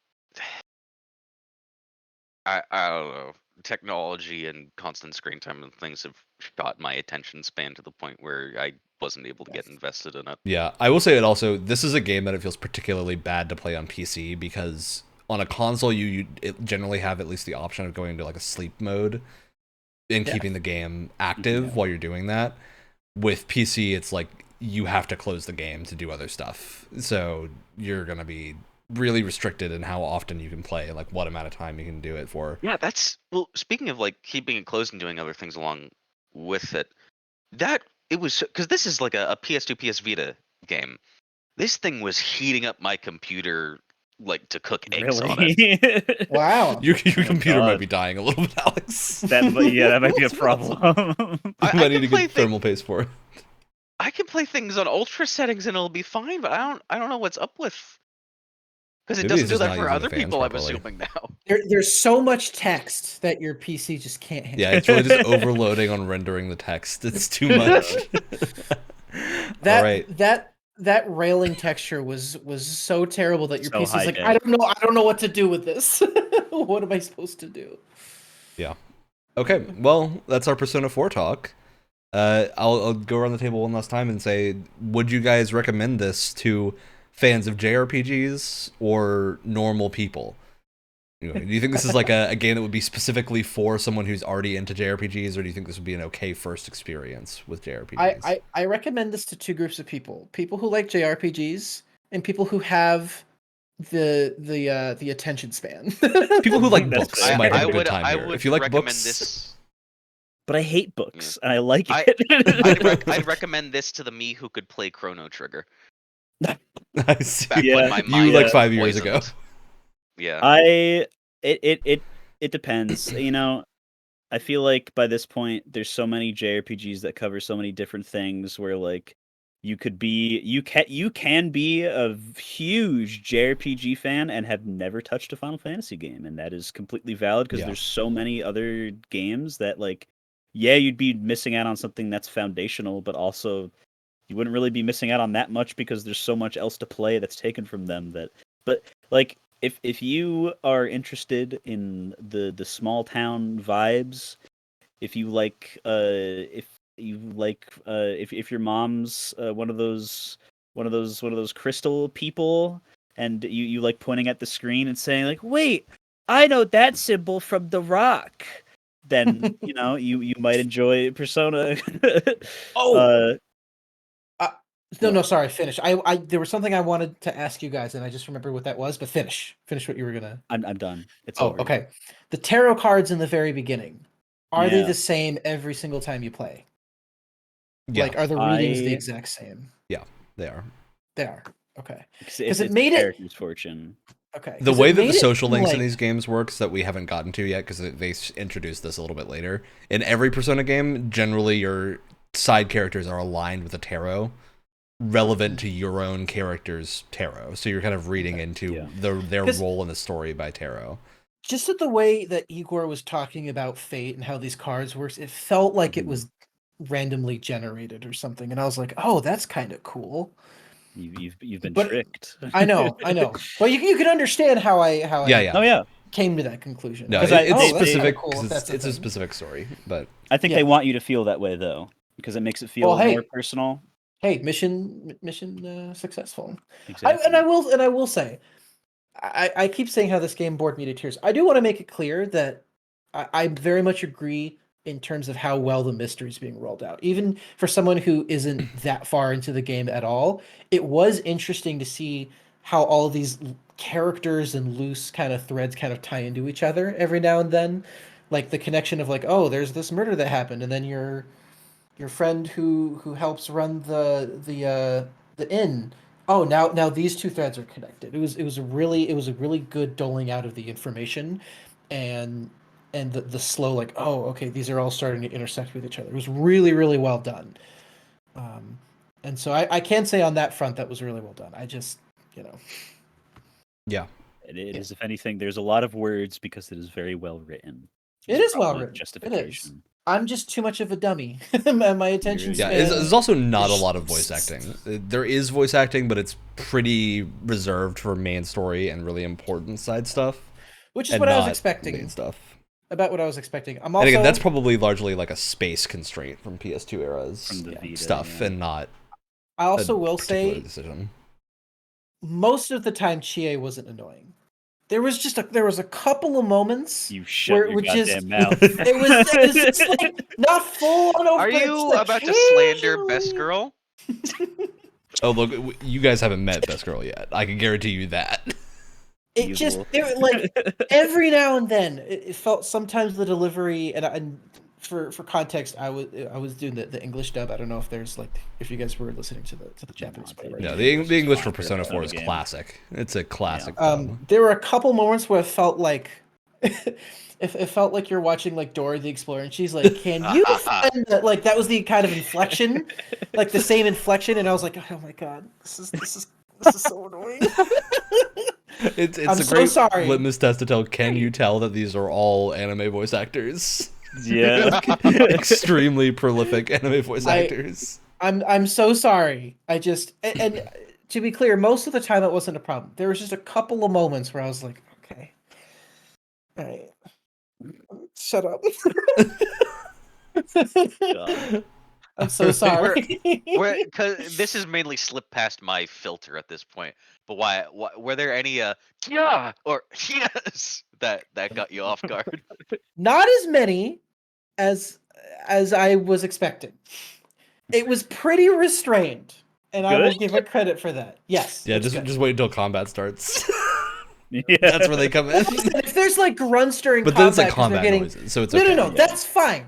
I don't know. Technology and constant screen time and things have shot my attention span to the point where I wasn't able to get invested in it. Yeah, I will say it also, this is a game that it feels particularly bad to play on PC, because on a console you generally have at least the option of going into like a sleep mode and keeping the game active while you're doing that. With PC, it's like you have to close the game to do other stuff. So you're going to be really restricted in how often you can play, like what amount of time you can do it for. Yeah, well, speaking of like keeping it closed and doing other things along with it, that it was, because this is like a PS2 PS Vita game. This thing was heating up my computer like to cook eggs on it. Wow. Your computer might be dying a little bit, Alex. That might be a problem. You might need to get thermal paste for it. I can play things on ultra settings and it'll be fine, but I don't know what's up with, because it Maybe doesn't it's do just that not for using other the fans people. I'm properly. assuming now. There's so much text that your PC just can't handle. Yeah, it's really just overloading on rendering the text. It's too much. That All right. that railing texture was so terrible that your So PC's like, high-def. I don't know what to do with this. What am I supposed to do? Yeah. Okay, well, that's our Persona 4 talk. I'll go around the table one last time and say, would you guys recommend this to fans of JRPGs or normal people? Do you think this is like a game that would be specifically for someone who's already into JRPGs, or do you think this would be an okay first experience with JRPGs? I recommend this to two groups of people: people who like JRPGs and people who have the attention span. People who like That's books fair. might have a I good time I here. would If you like recommend books, this. But I hate books, and I like I- it. I'd recommend this to the me who could play Chrono Trigger I see. back Yeah, when my you mind like was 5 years ago. poisoned. Yeah. It depends. You know, I feel like by this point there's so many JRPGs that cover so many different things where like you can be a huge JRPG fan and have never touched a Final Fantasy game, and that is completely valid because Yeah. there's so many other games that like you'd be missing out on something that's foundational, but also you wouldn't really be missing out on that much because there's so much else to play that's taken from them. But like if you are interested in the small town vibes, if you like if your mom's one of those crystal people, and you like pointing at the screen and saying like, wait, I know that symbol from The Rock, then you might enjoy Persona. No, sorry, finish. I there was something I wanted to ask you guys, and I just remembered what that was. But finish what you were gonna. I'm done. It's over. Okay. The tarot cards in the very beginning, are they Yeah. the same every single time you play? Yeah, Like, are the readings the exact same? they are. They are. Okay. Because it made it- character's fortune. Okay. The 'Cause way it that the made it social seem links like- in these games works that we haven't gotten to yet, because they introduced this a little bit later. In every Persona game, generally your side characters are aligned with a tarot relevant to your own character's tarot. So you're kind of reading into their 'Cause- role in the story by tarot. just at the way that Igor was talking about fate and how these cards works, it felt like it was randomly generated or something, and I was like, oh, that's kind of cool. You've been But- tricked. I know. Well, you can understand how I Yeah. Oh yeah. came to that conclusion. No, Because it's that's specific. kinda cool 'Cause if that's it's the a thing. specific story, but I think Yeah. they want you to feel that way though, because it makes it feel Well, hey. more personal. Hey, mission successful. Exactly. I will say, I keep saying how this game bored me to tears. I do want to make it clear that I very much agree in terms of how well the mystery is being rolled out. Even for someone who isn't that far into the game at all, it was interesting to see how all these characters and loose kind of threads kind of tie into each other every now and then, like the connection of like, oh, there's this murder that happened, and then your friend who helps run the inn. Oh, now these two threads are connected. It was a really good doling out of the information, and the slow like, oh, okay, these are all starting to intersect with each other. It was really well done. And so I can say on that front that was really well done. I just, Yeah. It is, if anything, there's a lot of words because it is very well written. It is well Probably written. It is. Justification. I'm just too much of a dummy. My attention Yeah, span. there's also not a lot of voice acting. There is voice acting, but it's pretty reserved for main story and really important side stuff. Which is and what I was not expecting. main stuff. About what I was expecting. I'm And also. again, that's probably largely like a space constraint from PS2 eras From the Vita, stuff, yeah. and not. I also a will particular say, decision. most of the time, Chie wasn't annoying. There was a couple of moments You where shut it your would just. goddamn mouth. It was just like not full on over. Are but you just about to slander occasionally- Best Girl? Oh, look, you guys haven't met Best Girl yet. I can guarantee you that. It You just little- like every now and then it felt sometimes the delivery and for context I was doing the English dub. I don't know if you guys were listening to the Japanese part. Right? No, the English for fine. Persona 4 is Game. classic. It's a classic. dub. There were a couple moments where it felt like it felt like you're watching like Dora the Explorer, and she's like, "Can you find that?" Like that was the kind of inflection, like the same inflection, and I was like, "Oh my god, this is so annoying." It's I'm a so great sorry. litmus test to tell. Can you tell that these are all anime voice actors? Yeah. Extremely prolific anime voice I- actors. I'm so sorry. I just and to be clear, most of the time it wasn't a problem. There was just a couple of moments where I was like, okay, all right, shut up. God. I'm so sorry. Because this has mainly slipped past my filter at this point. But why were there any yeah or yes that got you off guard? Not as many as I was expecting. It was pretty restrained, and I will Good? give it credit for that. Yes. Yeah, it's just good. wait until combat starts. Yeah. That's where they come in. Listen, if there's like grunts during But then combat, it's like 'cause they're combat getting noises, so it's no, okay. no, that's fine.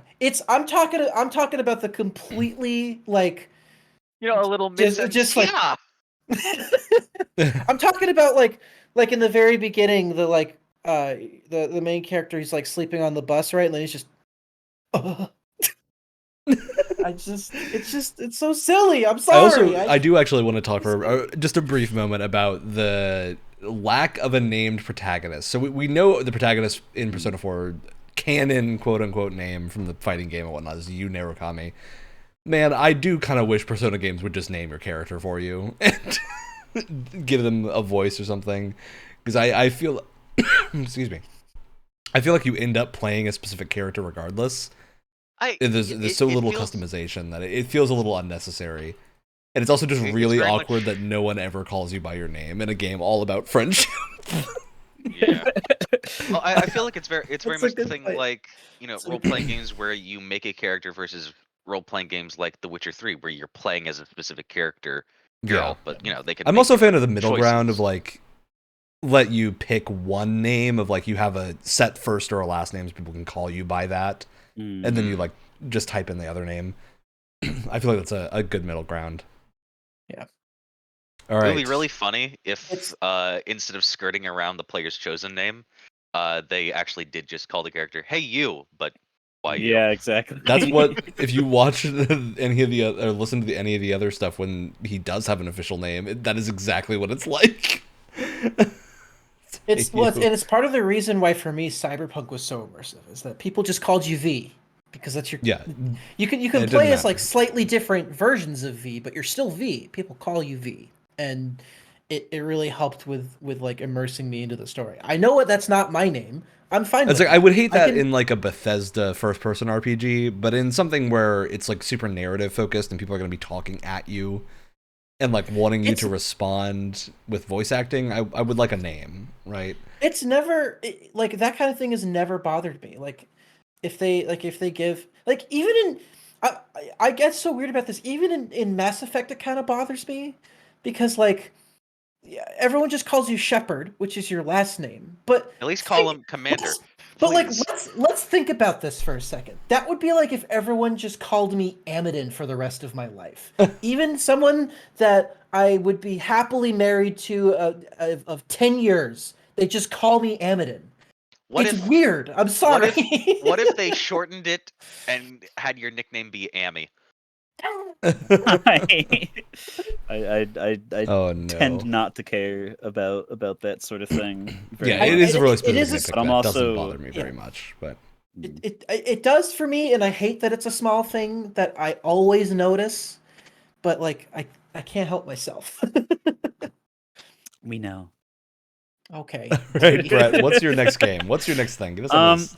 I'm talking about the completely like A little just like yeah. I'm talking about like in the very beginning, the main character, he's like sleeping on the bus, right? And then he's just it's so silly. I'm sorry. I do actually want to talk for just a brief moment about the lack of a named protagonist. So we know the protagonist in Persona 4 canon quote unquote name from the fighting game and whatnot is Yu Narukami. Man, I do kind of wish Persona games would just name your character for you and give them a voice or something, because I feel excuse me, I feel like you end up playing a specific character regardless. There's so little customization that it feels a little unnecessary. And it's also just really very awkward much- that no one ever calls you by your name in a game all about friendship. Yeah. Well, I feel like it's very That's much a the good thing point. like, role playing games where you make a character versus role playing games like The Witcher 3 where you're playing as a specific character. Yeah. But they can I'm make also a fan of the different middle ground of choices. like let you pick one name of like you have a set first or a last name so people can call you by that, and then you like just type in the other name. I feel like that's a good middle ground. Yeah. All It right. would be really funny if It's- instead of skirting around the player's chosen name, they actually did just call the character, "Hey you," but why you? Yeah, exactly. That's what if you watch any of the or listen to any of the other stuff when he does have an official name, that is exactly what it's like. It's part of the reason why for me Cyberpunk was so immersive is that people just called you V because that's your Yeah. You can It play doesn't as like matter. slightly different versions of V, but you're still V. People call you V, and it really helped with like immersing me into the story. I know that's not my name. I'm fine It's with like I would hate I that can- in like a Bethesda first-person RPG, but in something where it's like super narrative focused and people are going to be talking at you and like wanting you to It's- respond with voice acting, I would like a name, right? It's never like that kind of thing has never bothered me. Like if they give like even in I get so weird about this. Even in Mass Effect, it kind of bothers me because like everyone just calls you Shepard, which is your last name. But At least call him Commander. But like, Please. let's think about this for a second. That would be like if everyone just called me Amidon for the rest of my life. Even someone that I would be happily married to of 10 years, they just call me Amidon. It's weird. I'm sorry. What if they shortened it and had your nickname be Amy? I Oh no. tend not to care about that sort of thing. Yeah, it is a really specific is a- nitpick but I'm that doesn't also- bother me very much, but It does for me, and I hate that it's a small thing that I always notice. But like, I can't help myself. We know. Okay. right, Brett, what's your next game? What's your next thing? Give us a list.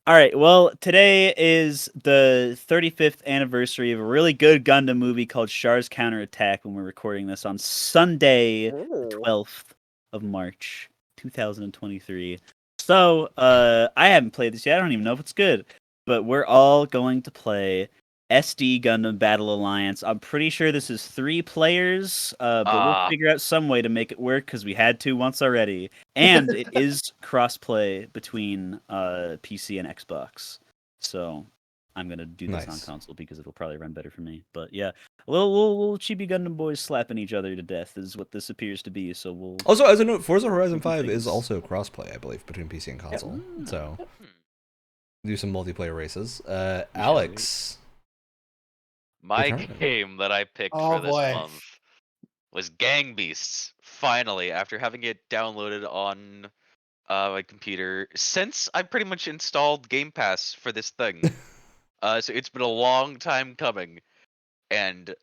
All right. Well, today is the 35th anniversary of a really good Gundam movie called Char's Counterattack. When we're recording this on Sunday, the 12th of March, 2023. So, I haven't played this yet. I don't even know if it's good, but we're all going to play SD Gundam Battle Alliance. I'm pretty sure this is 3 players, but we'll figure out some way to make it work because we had to once already. And it is crossplay between PC and Xbox. So I'm going to do this on Nice. console because it'll probably run better for me. But yeah, little chibi Gundam boys slapping each other to death is what this appears to be. So we'll... Also, as a note, Forza Horizon Different 5 is things. also crossplay, I believe, between PC and console. So do some multiplayer races. Alex. My Your turn. game that I picked Oh, for this boy. month was Gang Beasts. Finally, after having it downloaded on my computer since I pretty much installed Game Pass for this thing. So it's been a long time coming, and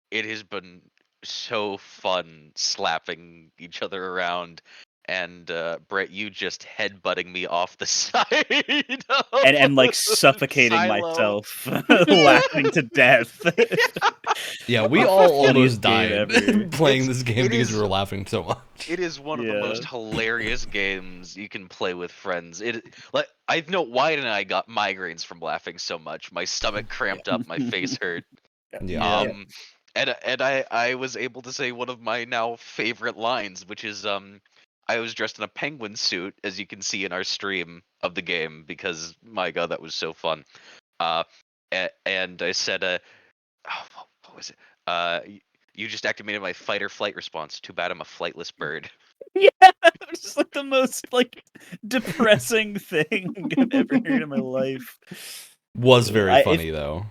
it has been so fun slapping each other around. And Brett, you just headbutting me off the side, and like of suffocating silo. myself, laughing to death. Yeah, we all Funniest almost game died ever. playing this game It because we is- were laughing so much. It is one of the Yeah. most hilarious games you can play with friends. I know Wyatt and I got migraines from laughing so much. My stomach cramped up, my face hurt. Yeah. And I was able to say one of my now favorite lines, which is I was dressed in a penguin suit, as you can see in our stream of the game, because my god, that was so fun. And I said, what was it? You just activated my fight or flight response. Too bad I'm a flightless bird. Yeah, just like the most like depressing thing I've ever heard in my life. Was very If funny though.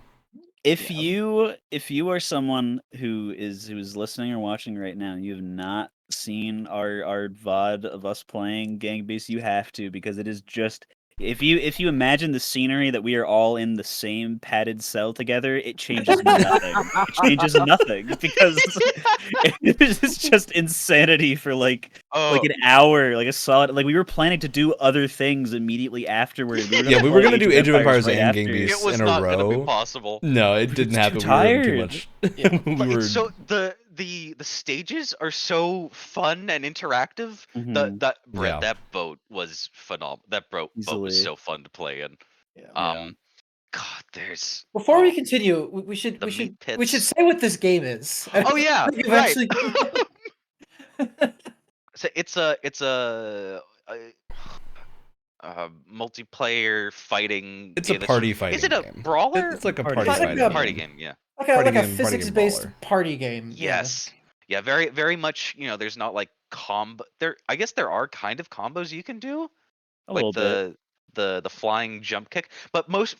If you are someone who is listening or watching right now, and you have not seen our VOD of us playing Gang Beasts, you have to, because it is just if you imagine the scenery that we are all in the same padded cell together, it changes nothing. It changes nothing because it is just insanity for like an hour, like a solid. Like we were planning to do other things immediately afterward. We were gonna do Age of Empires right and after. Gang Beasts It was in a not going to row. be possible. No, it didn't too happen. We were having too tired. much. Yeah. we were So the stages are so fun and interactive. Mhm. Yeah. That boat was phenomenal. That boat was Easily. so fun to play in. Yeah. God, there's Before we continue, we should The we should meat we should pits. say what this game is. I Oh don't yeah, think you've right. actually- So it's a multiplayer fighting. It's a game. party fighting Is it a game. brawler? It's like a Party party fighting fighting Party game. game, yeah. like Party a game, party game physics-based brawler. party game. Yes. Yeah, very very much. There's not like combo. I guess there are kind of combos you can do, A like little bit. the flying jump kick. But most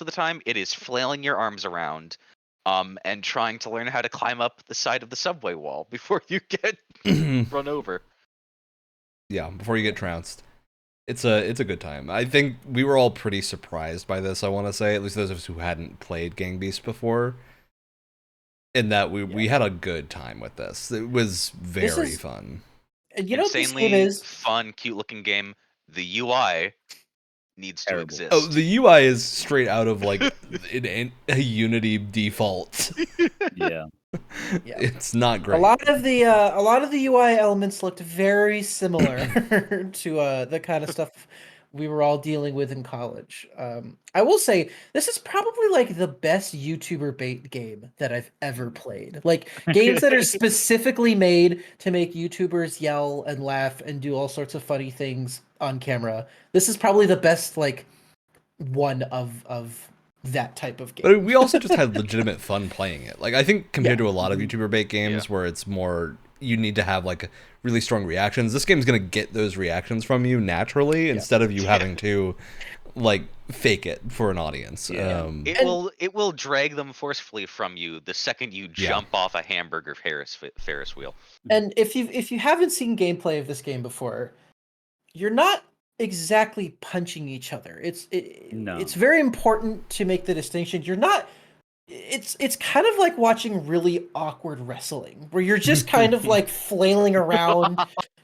of the time, it is flailing your arms around, and trying to learn how to climb up the side of the subway wall before you get run over. Yeah, before you get trounced. It's a good time. I think we were all pretty surprised by this, I want to say, at least those of us who hadn't played Gang Beasts before, in that we had a good time with this. It was very fun. And you know what this Insanely game is? fun, cute looking game. The UI needs Terrible. to exist. Oh, the UI is straight out of like a Unity default. Yeah. Yeah. It's not great. A lot of the UI elements looked very similar to the kind of stuff we were all dealing with in college. I will say this is probably like the best YouTuber bait game that I've ever played. Like games that are specifically made to make YouTubers yell and laugh and do all sorts of funny things on camera. This is probably the best like one of that type of game. But we also just had legitimate fun playing it. Like I think compared Yeah. to a lot of YouTuber bait games Yeah. where it's more you need to have like really strong reactions. This game's gonna get those reactions from you naturally instead of you having to like fake it for an audience. Yeah. It will drag them forcefully from you the second you jump off a hamburger Ferris wheel. And if you haven't seen gameplay of this game before, you're not exactly punching each other. No. It's very important to make the distinction. You're not. It's kind of like watching really awkward wrestling, where you're just kind of like flailing around.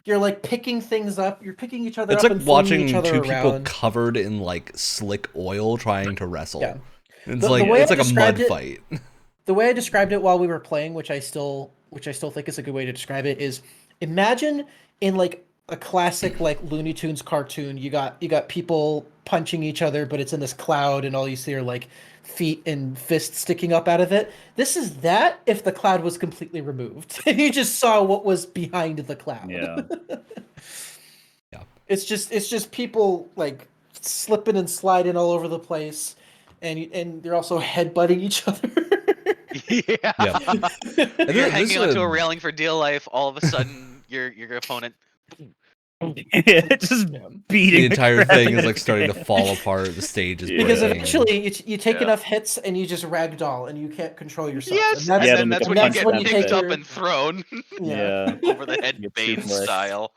You're like picking things up. You're picking each other It's up like and flinging watching each other two people around. covered in like slick oil trying to wrestle. Yeah. It's The like way it's I like a described mud it- fight. The way I described it while we were playing, which I still think is a good way to describe it, is imagine in like a classic like Looney Tunes cartoon, you got people punching each other, but it's in this cloud, and all you see are like feet and fists sticking up out of it. This is that if the cloud was completely removed, and you just saw what was behind the cloud. Yeah. Yeah. It's just people like slipping and sliding all over the place, and they're also headbutting each other. Yeah. Yeah. And You're this hanging is onto a- a railing for dear life. All of a sudden, your opponent. Just Yeah. beating the entire crap thing out is of like starting to it. fall apart. The stage is Because breaking. eventually you take Yeah. enough hits and you just ragdoll and you can't control yourself. Yes, and that's, Yeah, and to then make that's a when you punch get benefit. picked up your- and thrown Yeah. over the head, Get Bane suplex. style.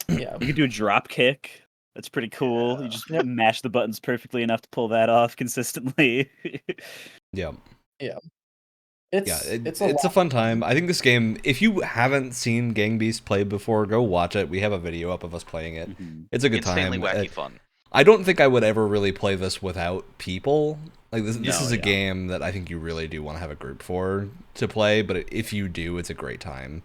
Yeah. You can do a drop kick. That's pretty cool. You just Yep. mash the buttons perfectly enough to pull that off consistently. Yeah. It's Yeah, it's it's a a fun time. I think this game, if you haven't seen Gang Beast play before, go watch it. We have a video up of us playing it. Mhm. It's a good Insanely time. wacky fun. I don't think I would ever really play this without people. Like this No, is a yeah. game that I think you really do want to have a group for to play, but if you do, it's a great time.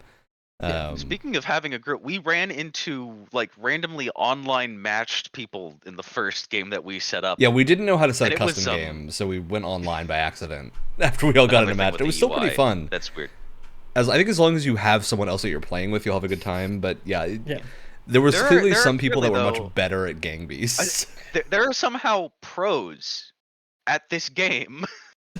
Yeah. Speaking of having a group, we ran into like randomly online matched people in the first game that we set up. Yeah, we didn't know how to set And a it was, custom game, so we went online by accident after we all got in Another a thing match. with It the was still pretty UI. fun. That's weird. I think as long as you have someone else that you're playing with, you'll have a good time. But yeah, Yeah. there was clearly there are some people that were clearly, though- much better at Gang Beasts. There are somehow pros at this game.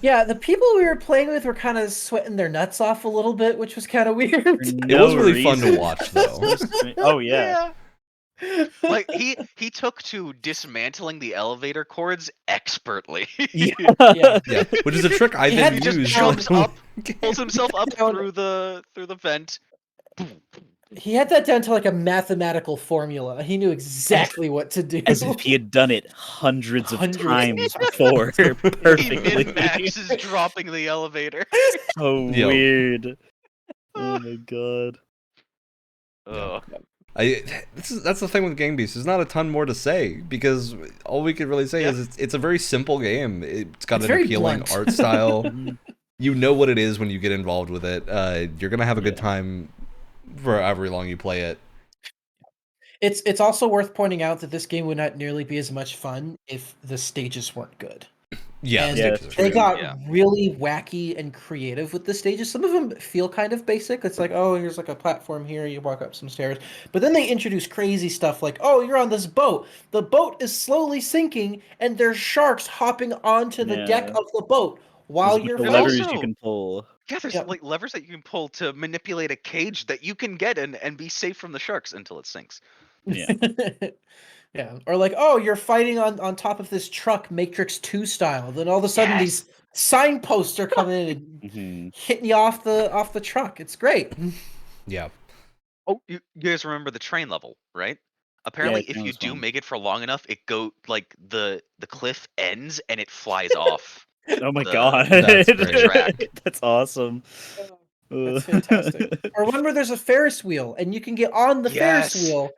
Yeah, the people we were playing with were kind of sweating their nuts off a little bit, which was kind of weird. It was really fun to watch, though. Oh yeah. Like he took to dismantling the elevator cords expertly. Yeah. Yeah. Yeah, which is a trick I He then had just use. jumps up, pulls himself up Down. through the vent. He had that down to like a mathematical formula. He knew exactly what to do. As if he had done it hundreds of Hundreds. times before He perfectly. min-max is dropping the elevator. So Yo. weird. Oh my god. Ugh. That's the thing with Gang Beasts. There's not a ton more to say because all we could really say Yeah. is it's a very simple game. It's got It's an very appealing blunt. art style. You know what it is when you get involved with it. You're gonna have a good Yeah. time for however long you play it. It's also worth pointing out that this game would not nearly be as much fun if the stages weren't good. Yeah, And the Yeah, stages that's are They good. got Yeah. really wacky and creative with the stages. Some of them feel kind of basic. It's like, oh, here's like a platform here, you walk up some stairs. But then they introduce crazy stuff like, oh, you're on this boat. The boat is slowly sinking, and there's sharks hopping onto the deck Yeah. of the boat while There's you're the And levers fighting. also- you can pull. Yeah, there's Yep. like levers that you can pull to manipulate a cage that you can get in and be safe from the sharks until it sinks. Yeah. Yeah. Or like, oh, you're fighting on top of this truck, Matrix 2 style. Then all of a sudden Yes. these signposts are coming in and Mhm. hitting you off the truck. It's great. Yeah. Oh, you guys remember the train level, right? Apparently, if train you was do fun. make it for long enough, it go like the cliff ends and it flies off. Oh my The- god. That's great. Track. That's awesome. That's fantastic. Or one where there's a Ferris wheel and you can get on the Ferris Yes. wheel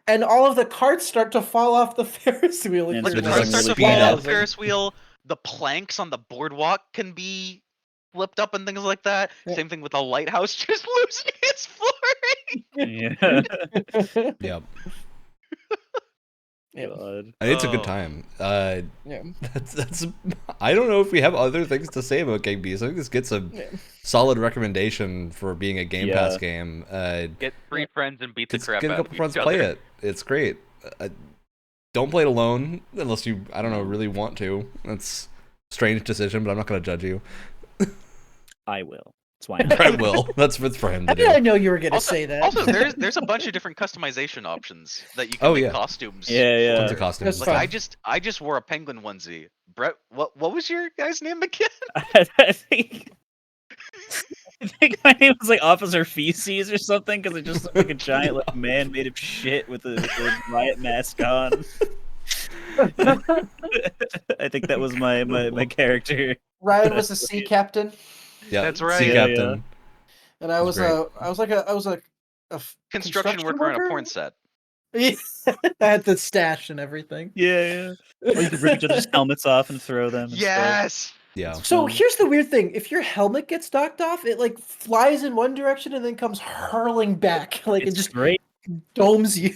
and all of the carts start to fall off the Ferris wheel. And Like so the just, cars like, start to really fall speed off up. the Ferris wheel. The planks on the boardwalk can be flipped up and things like that. Yeah. Same thing with the lighthouse just losing its flooring. Yeah. Yeah. Yeah. God. It's a good Oh. time. Yeah. That's. I don't know if we have other things to say about Game Beast. I think this gets a Yeah. solid recommendation for being a Game Pass Yeah. game. Get three friends and beat the Get crap a out couple of friends each play other. it. It's great. Don't play it alone unless you, I don't know, No. really want to. That's a strange decision, but I'm not going to judge you. I will. That's why I'm Brett will. That's what's for him to I didn't do. know you were gonna Also, say that. also, there's a bunch of different customization options that you can Oh, make yeah. costumes. Yeah. Tons for. of costumes. That's Like fun. I just wore a penguin onesie. Brett, what was your guy's name again? I think my name was like Officer Feces or something because it just looked like a giant like man made of shit with a riot mask on. I think that was my character. Ryan was a sea captain, Yeah, That's Sea right. Yeah, Captain. and I That's was great. I was a Construction worker on a porn set. I had the stash and everything. Yeah. Or you could rip each other's helmets off and throw them. And Yes. Yeah. So here's the weird thing: if your helmet gets knocked off, it like flies in one direction and then comes hurling back, like it It's just great. domes you.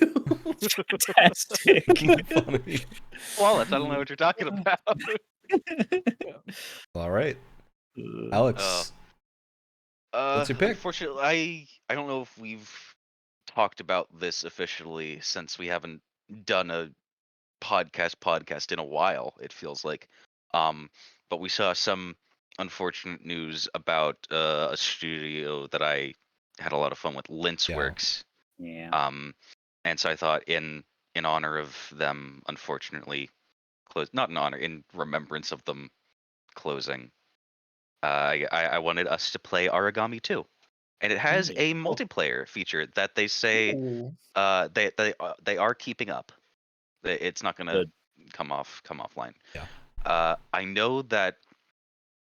Fantastic. Funny. Flawless. I don't know what you're talking about. All right. Alex. What's your pick? Unfortunately, I don't know if we've talked about this officially since we haven't done a podcast in a while. It feels like, but we saw some unfortunate news about a studio that I had a lot of fun with, Linceworks. Yeah. And so I thought in honor of them, unfortunately, not in honor, in remembrance of them closing. I wanted us to play Origami 2, and it has a multiplayer feature that they say Ooh. they are keeping up. It's not gonna Good. come offline. Yeah. I know that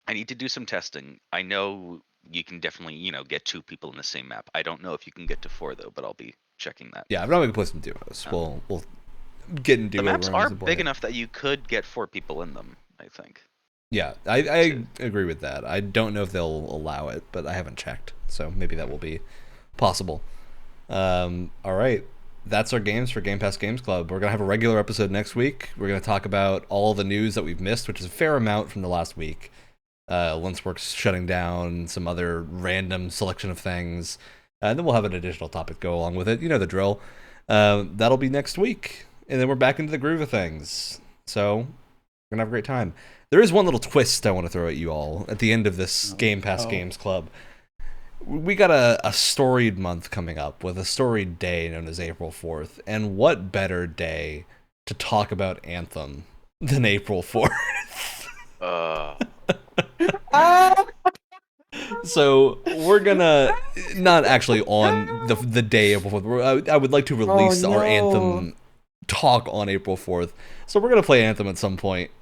I need to do some testing. I know you can definitely get 2 people in the same map. I don't know if you can get to 4 though, but I'll be checking that. Yeah, I'm not going to play some duos. We'll get into The it. maps when are we play big it. enough that you could get 4 people in them, I think. Yeah, I agree with that. I don't know if they'll allow it, but I haven't checked, so maybe that will be possible. All right, that's our games for Game Pass Games Club. We're gonna have a regular episode next week. We're gonna talk about all the news that we've missed, which is a fair amount from the last week. Linceworks shutting down, some other random selection of things, and then we'll have an additional topic go along with it. You know the drill. That'll be next week, and then we're back into the groove of things. So we're gonna have a great time. There is one little twist I want to throw at you all at the end of this Game Pass Games Club. We got a storied month coming up with a storied day known as April 4th. And what better day to talk about Anthem than April 4th? So we're gonna, not actually on the day April 4th. I would like to release our Anthem talk on April 4th. So we're gonna play Anthem at some point.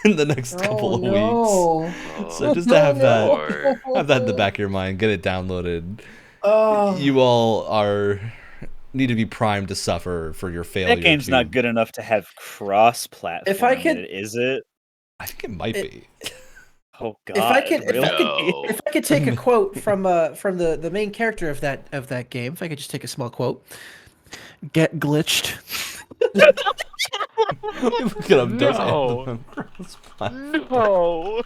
In the next couple of weeks. So just to have that in the back of your mind, get it downloaded. You all need to be primed to suffer for your failure. That game's not good enough to have cross-platform. If I could, is it? I think it might be. Oh God! If I could take a quote from the main character of that game, if I could just take a small quote, get glitched. Look it up. No. No.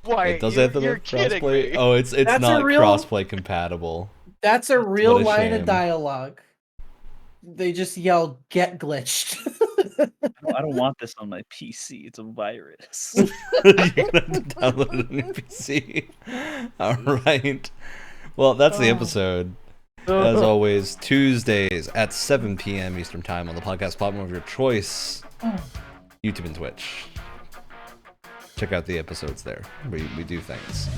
Why? It does Anthem You're kidding me. crossplay? Oh, it's That's not a real- crossplay compatible. That's a real What a line shame. of dialogue. They just yell, "Get glitched." I don't want this on my PC. It's a virus. You're gonna have to download it on your PC. All right. Well, that's the episode. As always, Tuesdays at 7 p.m. Eastern Time on the podcast platform of your choice, YouTube and Twitch. Check out the episodes there. We do things.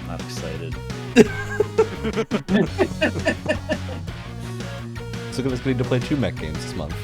I'm excited. So, let's need to play 2 mech games this month.